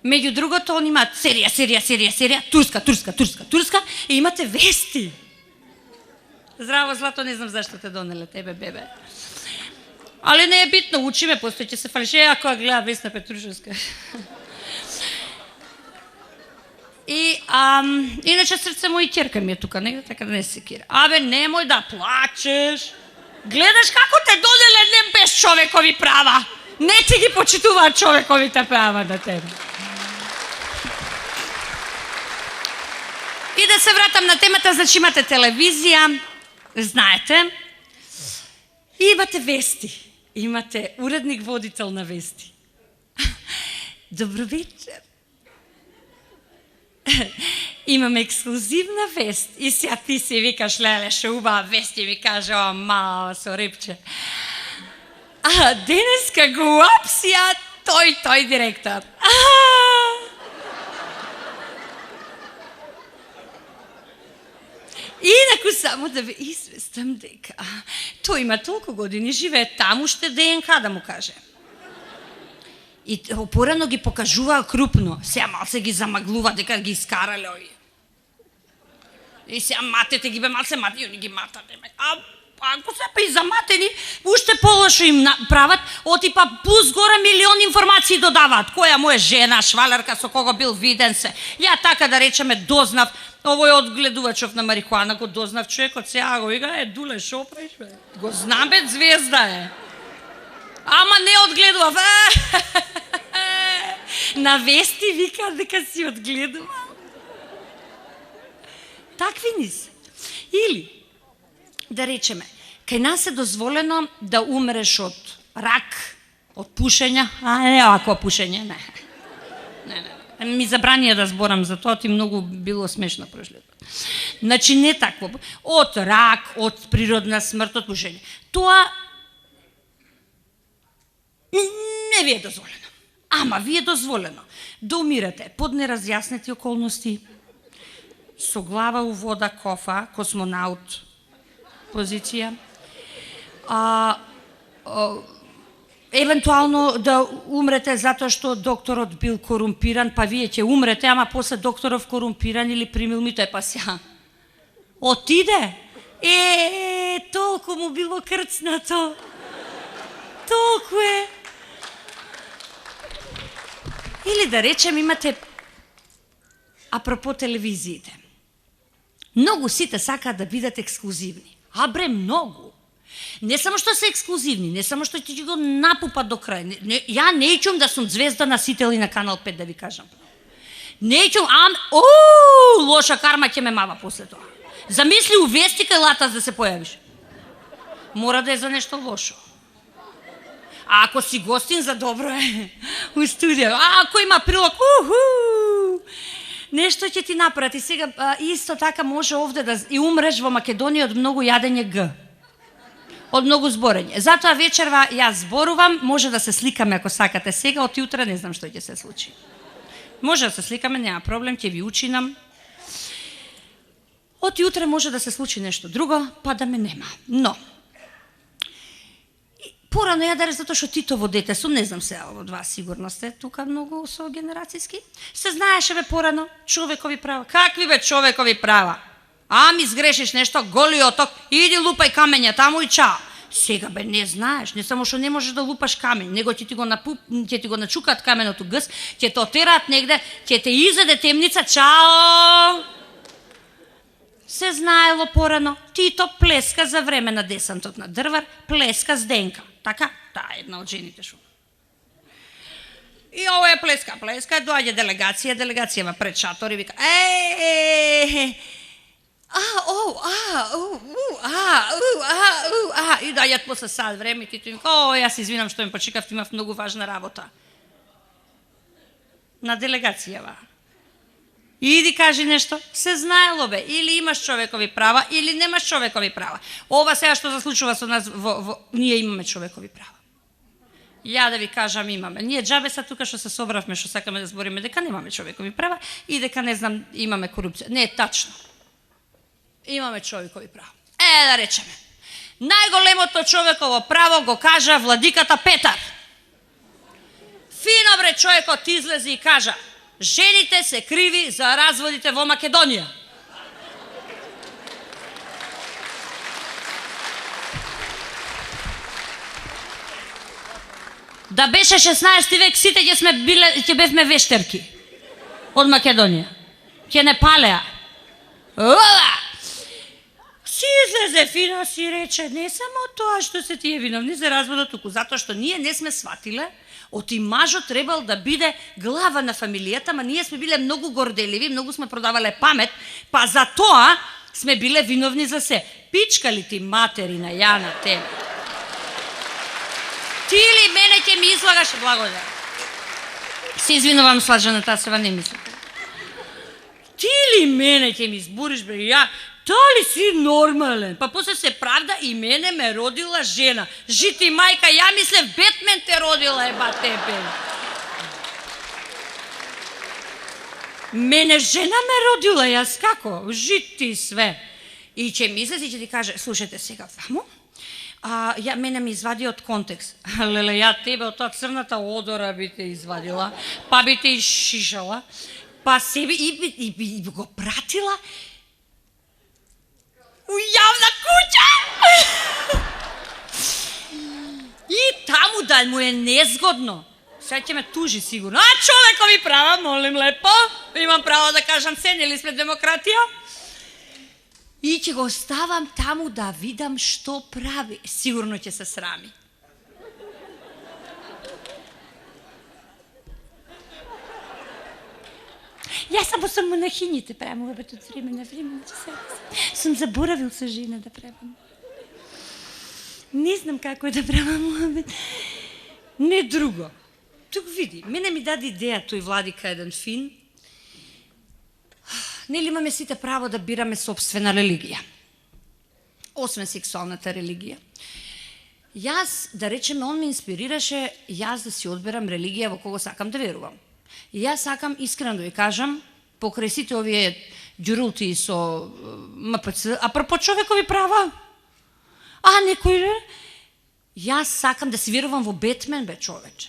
Меѓу другото, они имаат серија, турска, и имате вести. Здраво, Злато, не знам зашто те донеле тебе, бебе. Али не е битно, учиме, постои ќе се фалише, ако ја гледа Весна Петрушевска. И, иначе срце мој ќерка ми е тука негде, така да не се кира. Абе, немој да плачеш. Гледаш како те донеле не без човекови права. Не ти ги почитуваат човековите права на тебе. И да се вратам на темата, значи имате телевизија, знаете, и имате вести. Имате уредник водител на вести. Добро вечер. Имаме ексклузивна вест. И сега ти си викаш, леле, ше убава вест, и ми каже, о, мала со рипче. А денеска го апсија тој директор. Инаку само да ве известам дека тој има толку години, живее таму, ще ДНК да му каже. И порано ги покажуваа крупно, сега малце ги замаглува дека ги искарале овие. И сега матете ги бе малце мати, и они ги матате. Ако се па и заматени, уште полошо им прават, оти па плюс гора милион информации додаваат. Која му е жена, швалерка, со кого бил виден се. Ја така да речеме дознав, овој одгледувачов на марихуана го дознав човекот, сега го ига, Дуле, шо правиш бе? Го знам бе, звезда е. Ама не одгледував. На вести вика дека си одгледувал. Такви ни се. Или, да речеме, кај нас е дозволено да умреш од рак, од пушење, не овако пушење, не. Ми забранија да зборам за тоа, ти многу било смешно прошлиот пат. Значи не такво. Од рак, од природна смрт, од пушење. Тоа не ви е дозволено. Ама ви е дозволено да умирате под неразјаснети околности, со глава у вода, кофа, космонаут позиција. Евентуално да умрете затоа што докторот бил корумпиран, па вие ќе умрете, ама после докторов корумпиран или примил мито, па сега отиде. Толку му било крцнато. Толку е. Или да речем имате, апропо телевизиите, многу сите сакаат да бидат ексклузивни. Бре, многу. Не само што се ексклузивни, не само што ќе го напупат до крај. Ја не ичум да сум звезда на Сител и на Канал 5, да ви кажам. Не ичум, лоша карма ќе ме мава после тоа. Замисли у Вестика и Латас да се појавиш. Мора да е за нешто лошо. А ако си гостин, за добро е у студио. Ако има прилог, нешто ќе ти направат. И сега исто така може овде да и умреш во Македонија од многу јадење Г. Од многу зборење. Затоа вечерва јас зборувам, може да се сликаме ако сакате сега, од утре не знам што ќе се случи. Може да се сликаме, нема проблем, ќе ви учинам. Од утре може да се случи нешто друго, па да ме нема. Но порано ја даре затоа што Титово дете сум, не знам сега од вас сигурно сте тука многу со генерацијски. Се знаеше бе порано човекови права. Какви бе човекови права? Ами сгрешиш нешто, голи оток, иди лупај камења таму и чао. Сега бе не знаеш, не само што не можеш да лупаш камењ, него ќе ти го начукаат каменото гъс, ќе те отераат негде, ќе те изеде темница, чао. Се знаело порано, Тито плеска за време на десантот на Дрвар, плеска с Денка. Така? Таа е една од жените шо. И ова е плеска, доаѓа делегацијава пред шатор и вика и доаѓат после сад време и Тито им вика, јас извинам што ме почекав, имав многу важна работа. На делегацијава. Иди кажи нешто, се знаело бе, или имаш човекови права, или немаш човекови права. Ова сега што се случува со нас, ние имаме човекови права. Ја да ви кажам, имаме. Ние џабе са тука што се собравме, што сакаме да збориме дека немаме човекови права и дека не знам, имаме корупција. Не е тачно. Имаме човекови права. Да речеме. Најголемото човеково право го кажа владиката Петар. Фино бре човекот излезе и кажа: жените се криви за разводите во Македонија. Да беше 16 век, сите ќе бевме вештерки од Македонија. Ќе не палеа. Си излезе фино, си рече, не само тоа што се тие виновни за разводот, туку затоа што ние не сме сватиле, оти мажот требал да биде глава на фамилијата, ма ние сме биле многу горделиви, многу сме продавале памет, па за тоа сме биле виновни за се. Пичка ли ти матери на Јана тебе? Ти ли мене ќе ми излагаш? Благодарам. Се извинувам, Слажана Тасева, не мислам. Ти ли мене ќе ми избуриш, бе, ја? Дали си нормален? Па после се правда и мене ме родила жена. Жити мајка, ја мислев Бетмен те родила, еба тебе. Мене жена ме родила, јас како? Жити све. И ќе мислиш и ќе ти каже, слушайте сега вамо, мене ми извади од контекст. Леле, ја тебе од таа црната одора би те извадила, па би те ишишала, па себе и би го пратила у јавна куќа. И таму да му е незгодно. Сега ќе ме тужи сигурно. Човекови права, молим лепо. Имам право да кажам се, нели сме демократија? И ќе го оставам таму да видам што прави. Сигурно ќе се срами. Јас само сум монахините правам од време на време. Сум заборавил со жена да правам. Не знам како е да правам муабет. Не друго. Тук види, мене ми даде идеја тој Владика еден фин. Нели имаме сите право да бираме собствена религија? Освен сексуалната религија. Јас, да речеме, он ме инспирираше јас да си одберам религија во кого сакам да верувам. И јас сакам искрено да ви кажам, покрај сите овие ѓурулти со МПЦ, апропо човекови права, некој, јас сакам да си верувам во Бетмен, бе човече.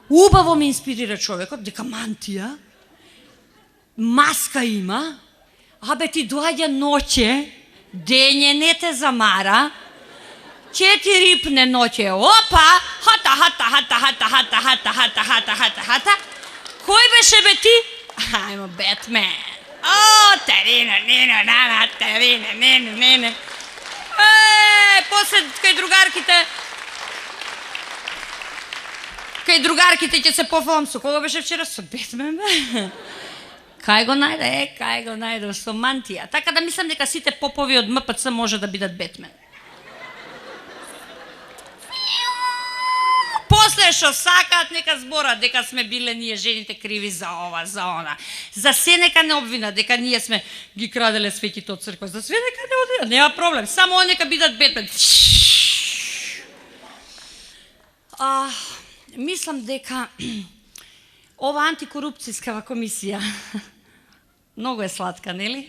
Убаво ме инспирира човекот, дека мантија, маска има, ти доаѓа ноќе, дење не те замара, 4 рипне ноќе, опа, хата. Кој беше бе ти? Ајмо, Бетмен. Терина. После кај другарките ќе се пофалам со кого беше вчера? Со Бетмен, бе. Кај го најде, со мантија. Така да мислам дека сите попови од МПЦ може да бидат Бетмен. После што сакаат, нека зборат дека сме биле ние жените криви за ова, за она. За се нека не обвинат дека ние сме ги краделе светите од црква. За све нека не обвинат, нема проблем. Само они нека бидат Бетмен. Мислам дека ова антикорупцијска комисија многу е сладка, нели?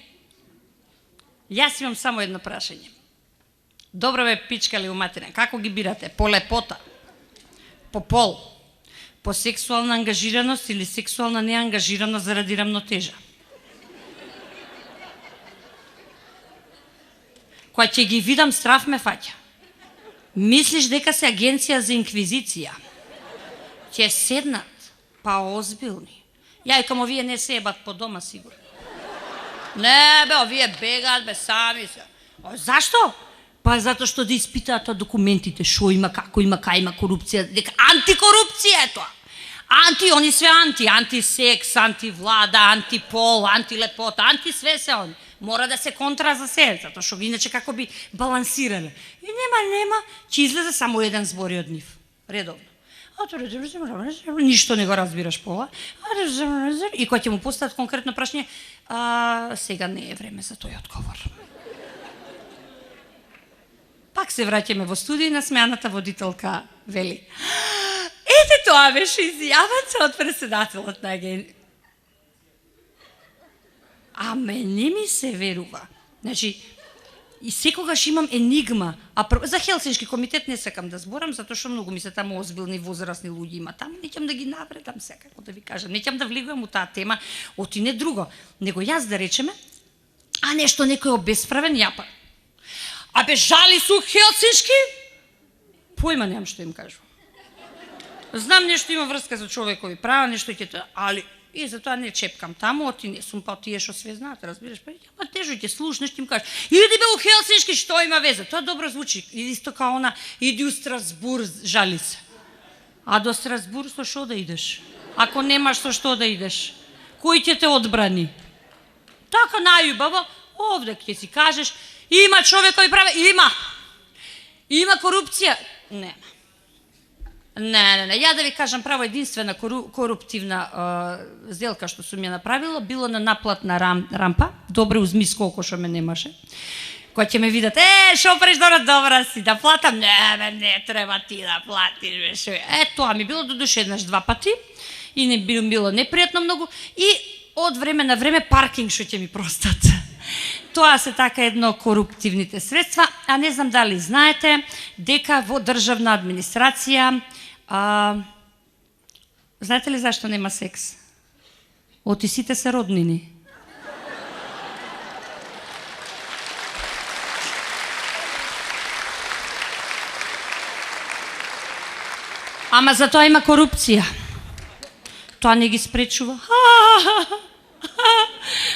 Јас имам само едно прашање. Добро бе пичкали у матерна. Како ги бирате? По лепота? По пол? По сексуална ангажираност или сексуална неангажираност заради рамнотежа? Кога ќе ги видам, страф ме фаќа. Мислиш дека се агенција за инквизиција? Ќе седнат, па озбилни. Јајкам, овие не се ебат по дома, сигурно. Не, бе, овие бегаат, бе, сами се. Зашто? Па затоа што да испитаат документите, шо има, како има, кај има корупција, дека антикорупција е тоа. Они све антисекс, антивлада, антипол, антилепота, све се они. Мора да се контра за се, затоа што иначе како би балансирале. И нема, ќе излезе само еден збори од нив. Редовно. Ништо не го разбираш по ова. И кога ќе му постават конкретно прашање, сега не е време за тој одговор. Пак се враќаме во студија, насмеаната водителка вели: ете тоа беше изјавата од председателот на агенција. Не ми се верува. Значи, и секогаш имам енигма. За Хелсиншки комитет не сакам да зборам, затоа што многу ми се таму озбилни возрастни луѓе има таму. Неќам да ги навредам се, како да ви кажам. Неќам да влегувам у таа тема, оти не друго. Него јас да речеме, нешто некој обесправен, јапа. Жали су Хелсиншки? Појма немам што им кажу. Знам нешто има врска за човекови права, нешто ќе тоа, али и затоа не чепкам таму, оти не сум, па тие што све знаат, разбираш, па тежо ќе слушнеш, ти им кажеш, иди бе у Хелсиншки, што има веза? Тоа добро звучи, исто као она, иди у Страсбур, жали се. До Страсбур со што да идеш? Ако немаш со што да идеш, кој ќе те одбрани? Така најубаво, овде ќе си кажеш, има човекови права, има корупција, нема. Не. Ја да ви кажам, право единствена коруптивна сделка што сум ја направила, било на наплатна рампа, добре узмис колко што ме немаше. Кога ќе ме видат, шо преш добра си, да платам? Не треба ти да платиш. Тоа ми било до душе еднаш 2 пати и не било непријатно многу и од време на време паркинг што ќе ми простат. Тоа се така едно коруптивните средства, а не знам дали знаете дека во државна администрација знаете ли зашто нема секс? Оти сите се роднини. Ама затоа има корупција. Тоа не ги спречува.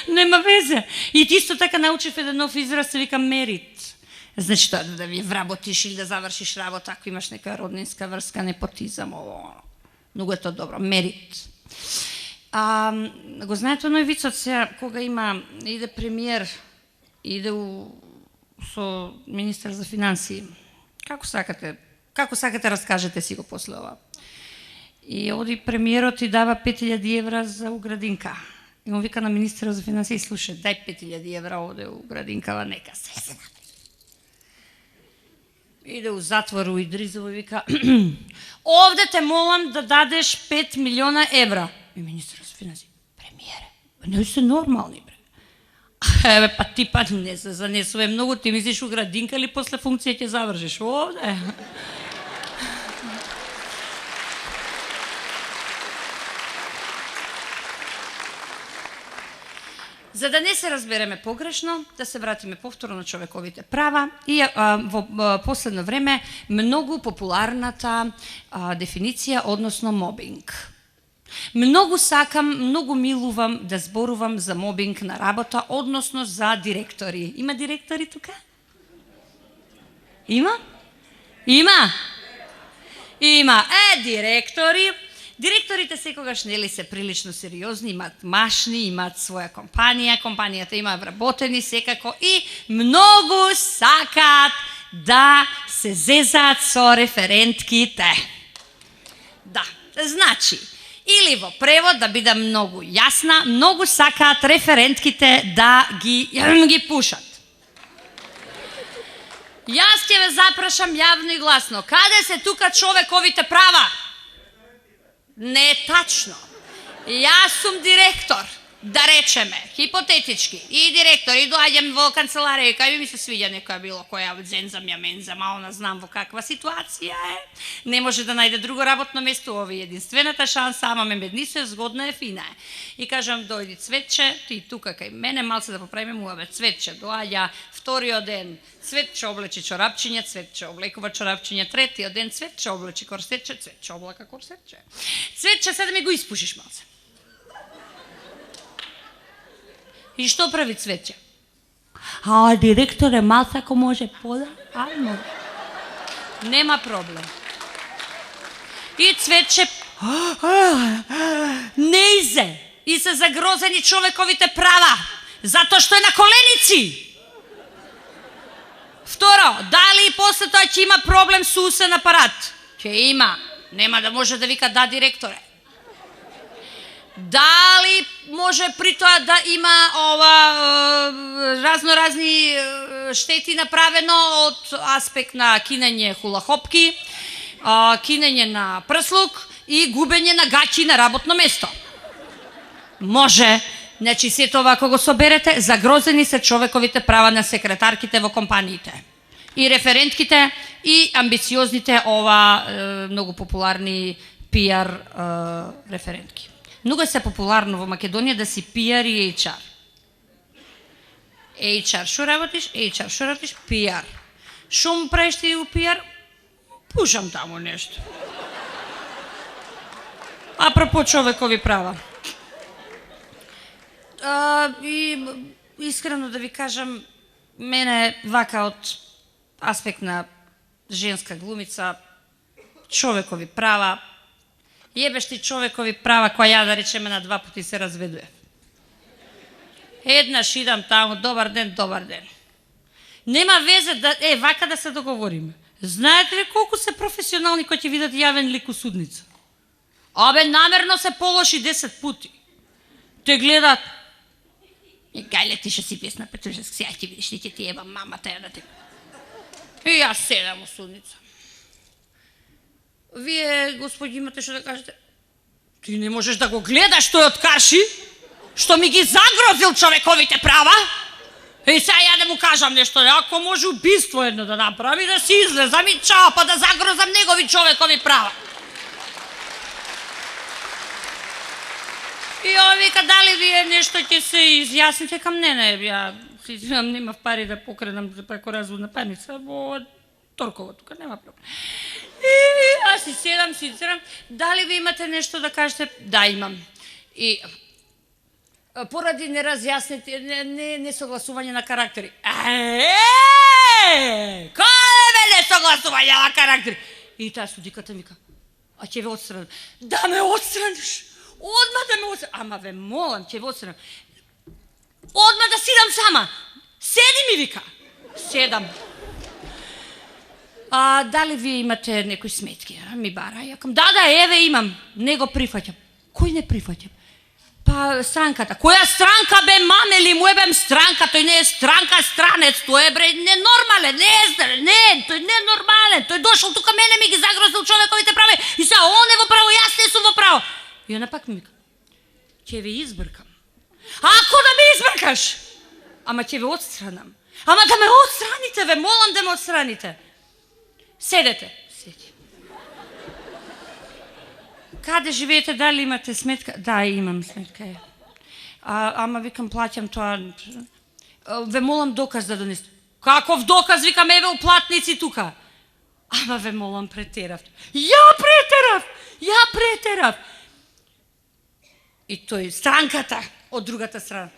Нема везе. И ти исто така научив еден нов израз, се вика мерит. Значи тоа да ви вработиш или да завршиш работа, ако имаш нека роднинска врска, непотизам, ово. Многу е тоа добро. Мерит. Го знаете оној вицот сега, кога иде премиер, иде со министар за финансии. Како сакате раскажете си го после ова. И оди премиерот и дава 5000 евра за уградинка. И он вика на министра за финансии, слушай, дај 5000 евра оде у градинкава, нека се направи. Иде у затвор у Идризово и вика, овде те молам да дадеш 5 милиона евра. И министра за финансии, премиере, не се нормални, бре. Еве, па ти не се занесуве многу, ти мислиш у градинка или после функција ќе завршиш овде? За да не се разбереме погрешно, да се вратиме повторно на човековите права и во последно време многу популарната дефиниција, односно мобинг. Многу сакам, многу милувам да зборувам за мобинг на работа, односно за директори. Има директори тука? Има? Има? Има. Директори. Директорите секогаш нели се прилично сериозни, имаат машни, имаат своја компанија, компанијата има вработени секако и многу сакаат да се зезаат со референтките. Да, значи, или во превод, да бидам многу јасна, многу сакаат референтките да ги пушат. Јас ќе ве запрашам јавно и гласно, каде се тука човековите права? Не е тачно. Јас сум директор, да речеме, хипотетички, и директор, и доаѓам во канцеларија, и кај ми се свиѓа некоја било која дзензам ја мензам, а она знам во каква ситуација е. Не може да најде друго работно место, ова е единствената шанса, ама ме меднисуе, згодна е, фина е. И кажам, дојди Цветче, ти тука кај мене, малце да поправиме муаве. Цветче доаѓа, вториот ден, Цветче облечи чорапчиња, Цветче облекува чорапчиња, третиот ден, Цветче облечи корсетче, Цветче облака корсетче. Цветче, сега да ми го испушиш малце. И што прави Цветче? Директоре, малце ако може пода? Ајмо. Нема проблем. И Цветче не изе и се загрозени човековите права, затоа што е на коленици. Второ, дали и после тоа ќе има проблем со усен апарат? Ќе има. Нема да може да вика да, директоре. Дали може при тоа да има разноразни штети направено од аспект на кинење хулахопки, кинење на прслук и губење на гаќи на работно место? Може. Значи, се тоа ако го соберете, загрозени се човековите права на секретарките во компаниите. И референтките, и амбициозните многу популарни PR референтки. Многу е се популарно во Македонија да си PR и HR. HR, шо работиш? HR, шо работиш? PR. Шо му правиш ти у PR? Пушам таму нешто. Апропо човекови права. И искрено да ви кажам, мене вака од аспект на женска глумица, човекови права, јебешти човекови права, која ја да речеме на 2 пати се разведуе. Еднаш идам таму, добар ден, добар ден. Нема везе да, вака да се договориме. Знаете ли колку се професионални кои ќе видат јавен лик у судница? Намерно се полоши 10 пути. Те гледат, гајле ти што си песна Петрушевски, сега ќе видиш, ти ќе ти еба мамата ја да те... И јас седам у судница. Вие, господи, имате што да кажете? Ти не можеш да го гледаш тој од каши, што ми ги загрозил човековите права? И сега ја да му кажам нешто, ако може убиство едно да направи, да си излезам и чао, па да загрозам негови човекови права. И ови вика, дали вие нешто ќе се изјасните кам не, ја си извинам, немав пари да покренам преко разводна парница, во Торково, тука нема проблем. И аз си седам, дали ви имате нешто да кажете? Да, имам. И поради неразјаснети, несогласување на карактери. Кој бе несогласување на карактери? И таа судиката ми ка, а ќе ве отстранам. Да ме отстраниш! Одма да ме отстраниш! Ама ве молам, ќе ве отстранам. Одма да сидам сама! Седи ми вика! Седам. Дали вие имате некои сметки? Ми бара. Јакам, да, еве имам. Не го прифаќам. Кој не прифаќам? Па странката. Која странка бе, маме ли му ебем странка? Тој не е странка, странец. Тој е бре ненормален, тој не е нормален. Тој дошол тука мене ми ги загрозил човековите прави и сега он е во право, јас не сум во право. И она пак ми вика, ќе ве избркам. Ако да ме избркаш, ама ќе ве отстранам. Ама да ме отстраните, ве молам да ме отстраните. Седете. Седи. Каде живеете, дали имате сметка? Да, имам сметка. Ама викам, плаќам тоа. Ве молам доказ да донесете. Каков доказ? Викам, еве уплатници тука. Ама ве молам, претерав. Ја претерав. И тој странката од другата страна.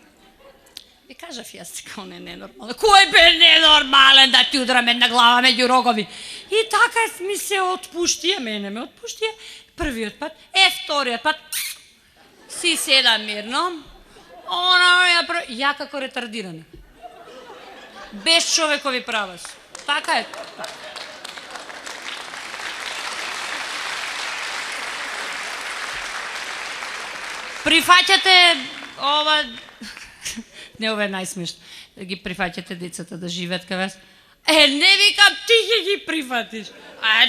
Ви кажав јас, како не е нормален. Кој бе ненормален да ти удрам една глава меѓу рогови? И така ми се отпуштија, мене ме отпуштија. Првиот пат, вториот пат, си седам мирно. Ја како ретардирана. Без човекови права. Така е. Прифаќате ова... Не, ова е најсмешно. Да ги прифаќате децата да живеат кај вас. Не викам, ти ги прифатиш.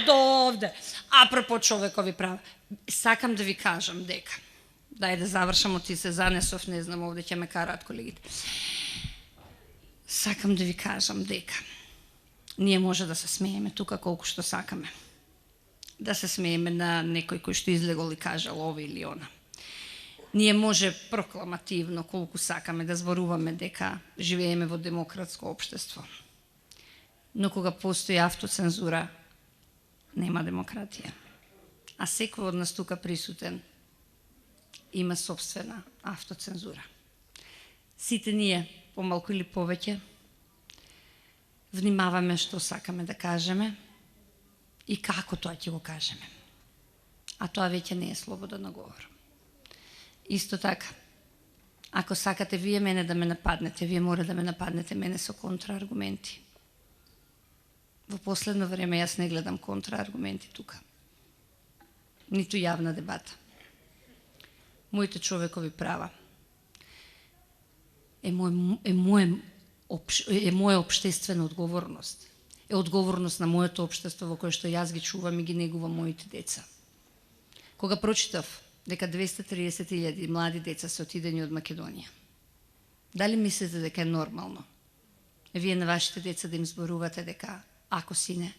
До овде. Апропо човекови права. Сакам да ви кажам дека. Дај да завршам, оти се занесов, не знам, овде ќе ме караат колегите. Сакам да ви кажам дека ние може да се смееме тука колку што сакаме. Да се смееме на некој кој што излегол и кажал ова или она. Ние може прокламативно колку сакаме да зборуваме дека живееме во демократско општество. Но кога постои автоцензура, нема демократија. А секој од нас тука присутен има собствена автоцензура. Сите ние, помалку или повеќе, внимаваме што сакаме да кажеме и како тоа ќе го кажеме. А тоа веќе не е слобода на говор. Исто така, ако сакате вие мене да ме нападнете, вие мора да ме нападнете мене со контрааргументи. Во последно време јас не гледам контрааргументи тука. Ниту јавна дебата. Моите човекови права е моја општествена одговорност. Е одговорност на моето општество во кое што јас ги чувам и ги негувам моите деца. Кога прочитав дека 230.000 млади деца се отидени од Македонија, дали мислите дека е нормално вие на вашите деца да им зборувате дека ако сине,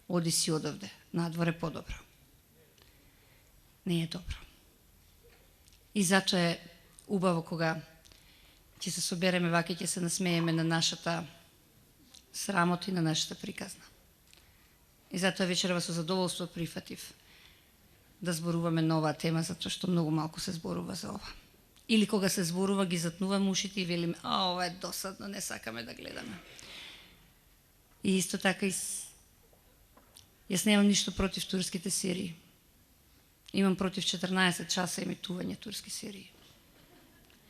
оди си одовде, надвор е подобро? Не е добро. И затоа е убаво кога ќе се собереме вака, ќе се насмееме на нашата срамота и на нашата приказна. И затоа вечерва со задоволство прифатив да зборуваме на оваа тема, затоа што многу малку се зборува за ова. Или кога се зборува, ги затнуваме ушите и велиме, ова е досадно, не сакаме да гледаме. И исто така, јас немам ништо против турските серии. Имам против 14 часа емитување турски серии.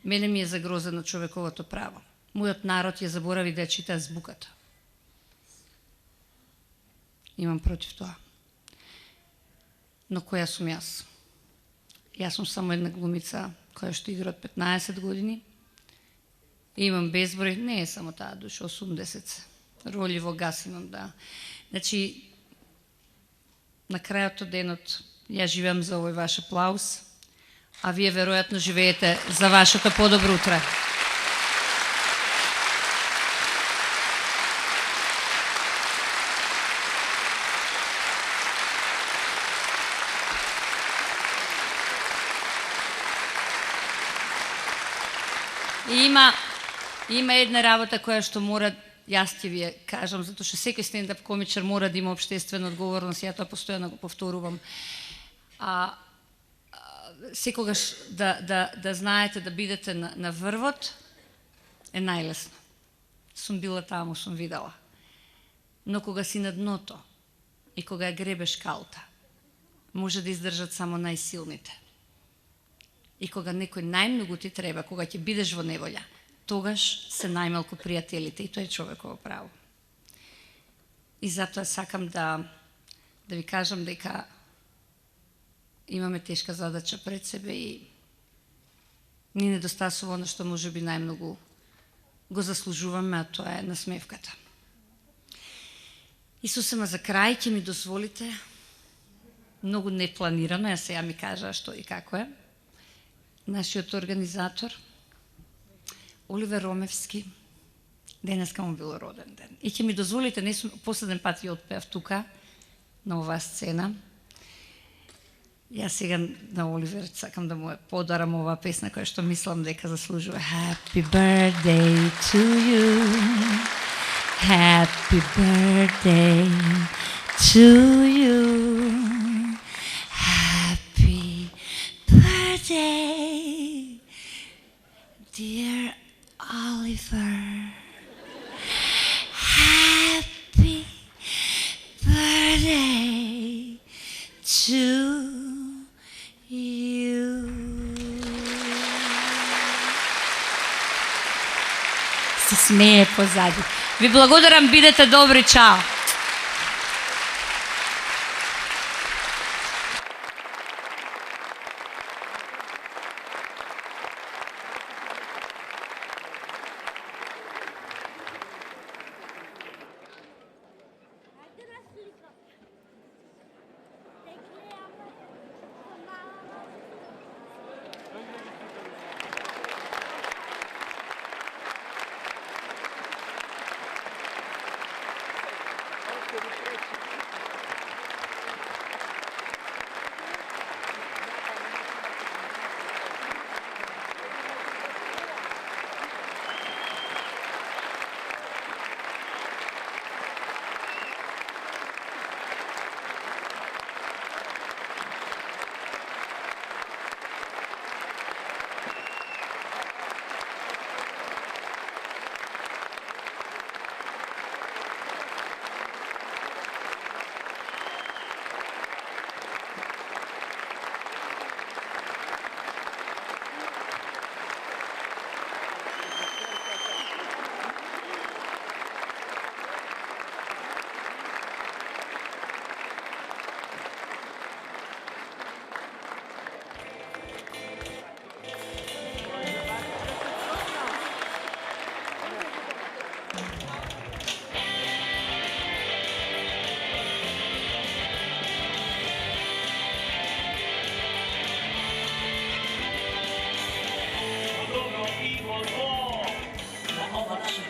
Мене ми е загрозено човековото право. Мојот народ ја заборави да ја чита азбуката. Имам против тоа. Но која сум јас? Јас сум само една глумица која што игра од 15 години. Имам безброј, не е само таа душа, 80 роли во гас имам, да. Значи, на крајот од денот, ја живеам за овој ваш аплауз, а вие веројатно живеете за вашето подобро утре. Има една работа која што мора, јас ќе ви ја кажам, затоа што секој стендап комичар мора да има општествена одговорност, ја тоа постојано го повторувам. Секогаш да знаете да бидете на врвот е најлесно. Сум била таму, сум видела. Но кога си на дното и кога ја гребеш калта, може да издржат само најсилните. И кога некој најмногу ти треба, кога ќе бидеш во неволја, тогаш се најмалку пријателите и тоа е човеково право. И затоа сакам да ви кажам дека имаме тешка задача пред себе и ни недостасува оно што може би најмногу го заслужуваме, а тоа е насмевката. Исусема, за крај ќе ми дозволите, многу непланирано, ја сега ми кажа што и како е, нашиот организатор, Оливер Ромевски, денеска му бил роден ден. И ќе ми дозволите, не сум последен пат ја отпеав тука, на оваа сцена. Јас сега на Оливер сакам да му подарам оваа песна која што мислам дека заслужува. Happy birthday to you. Happy birthday to you. Happy birthday, dear Oliver. Happy birthday to you. Се смее позади. Ви благодарам, бидете добри, чао. Dobro i zlo, na oba naše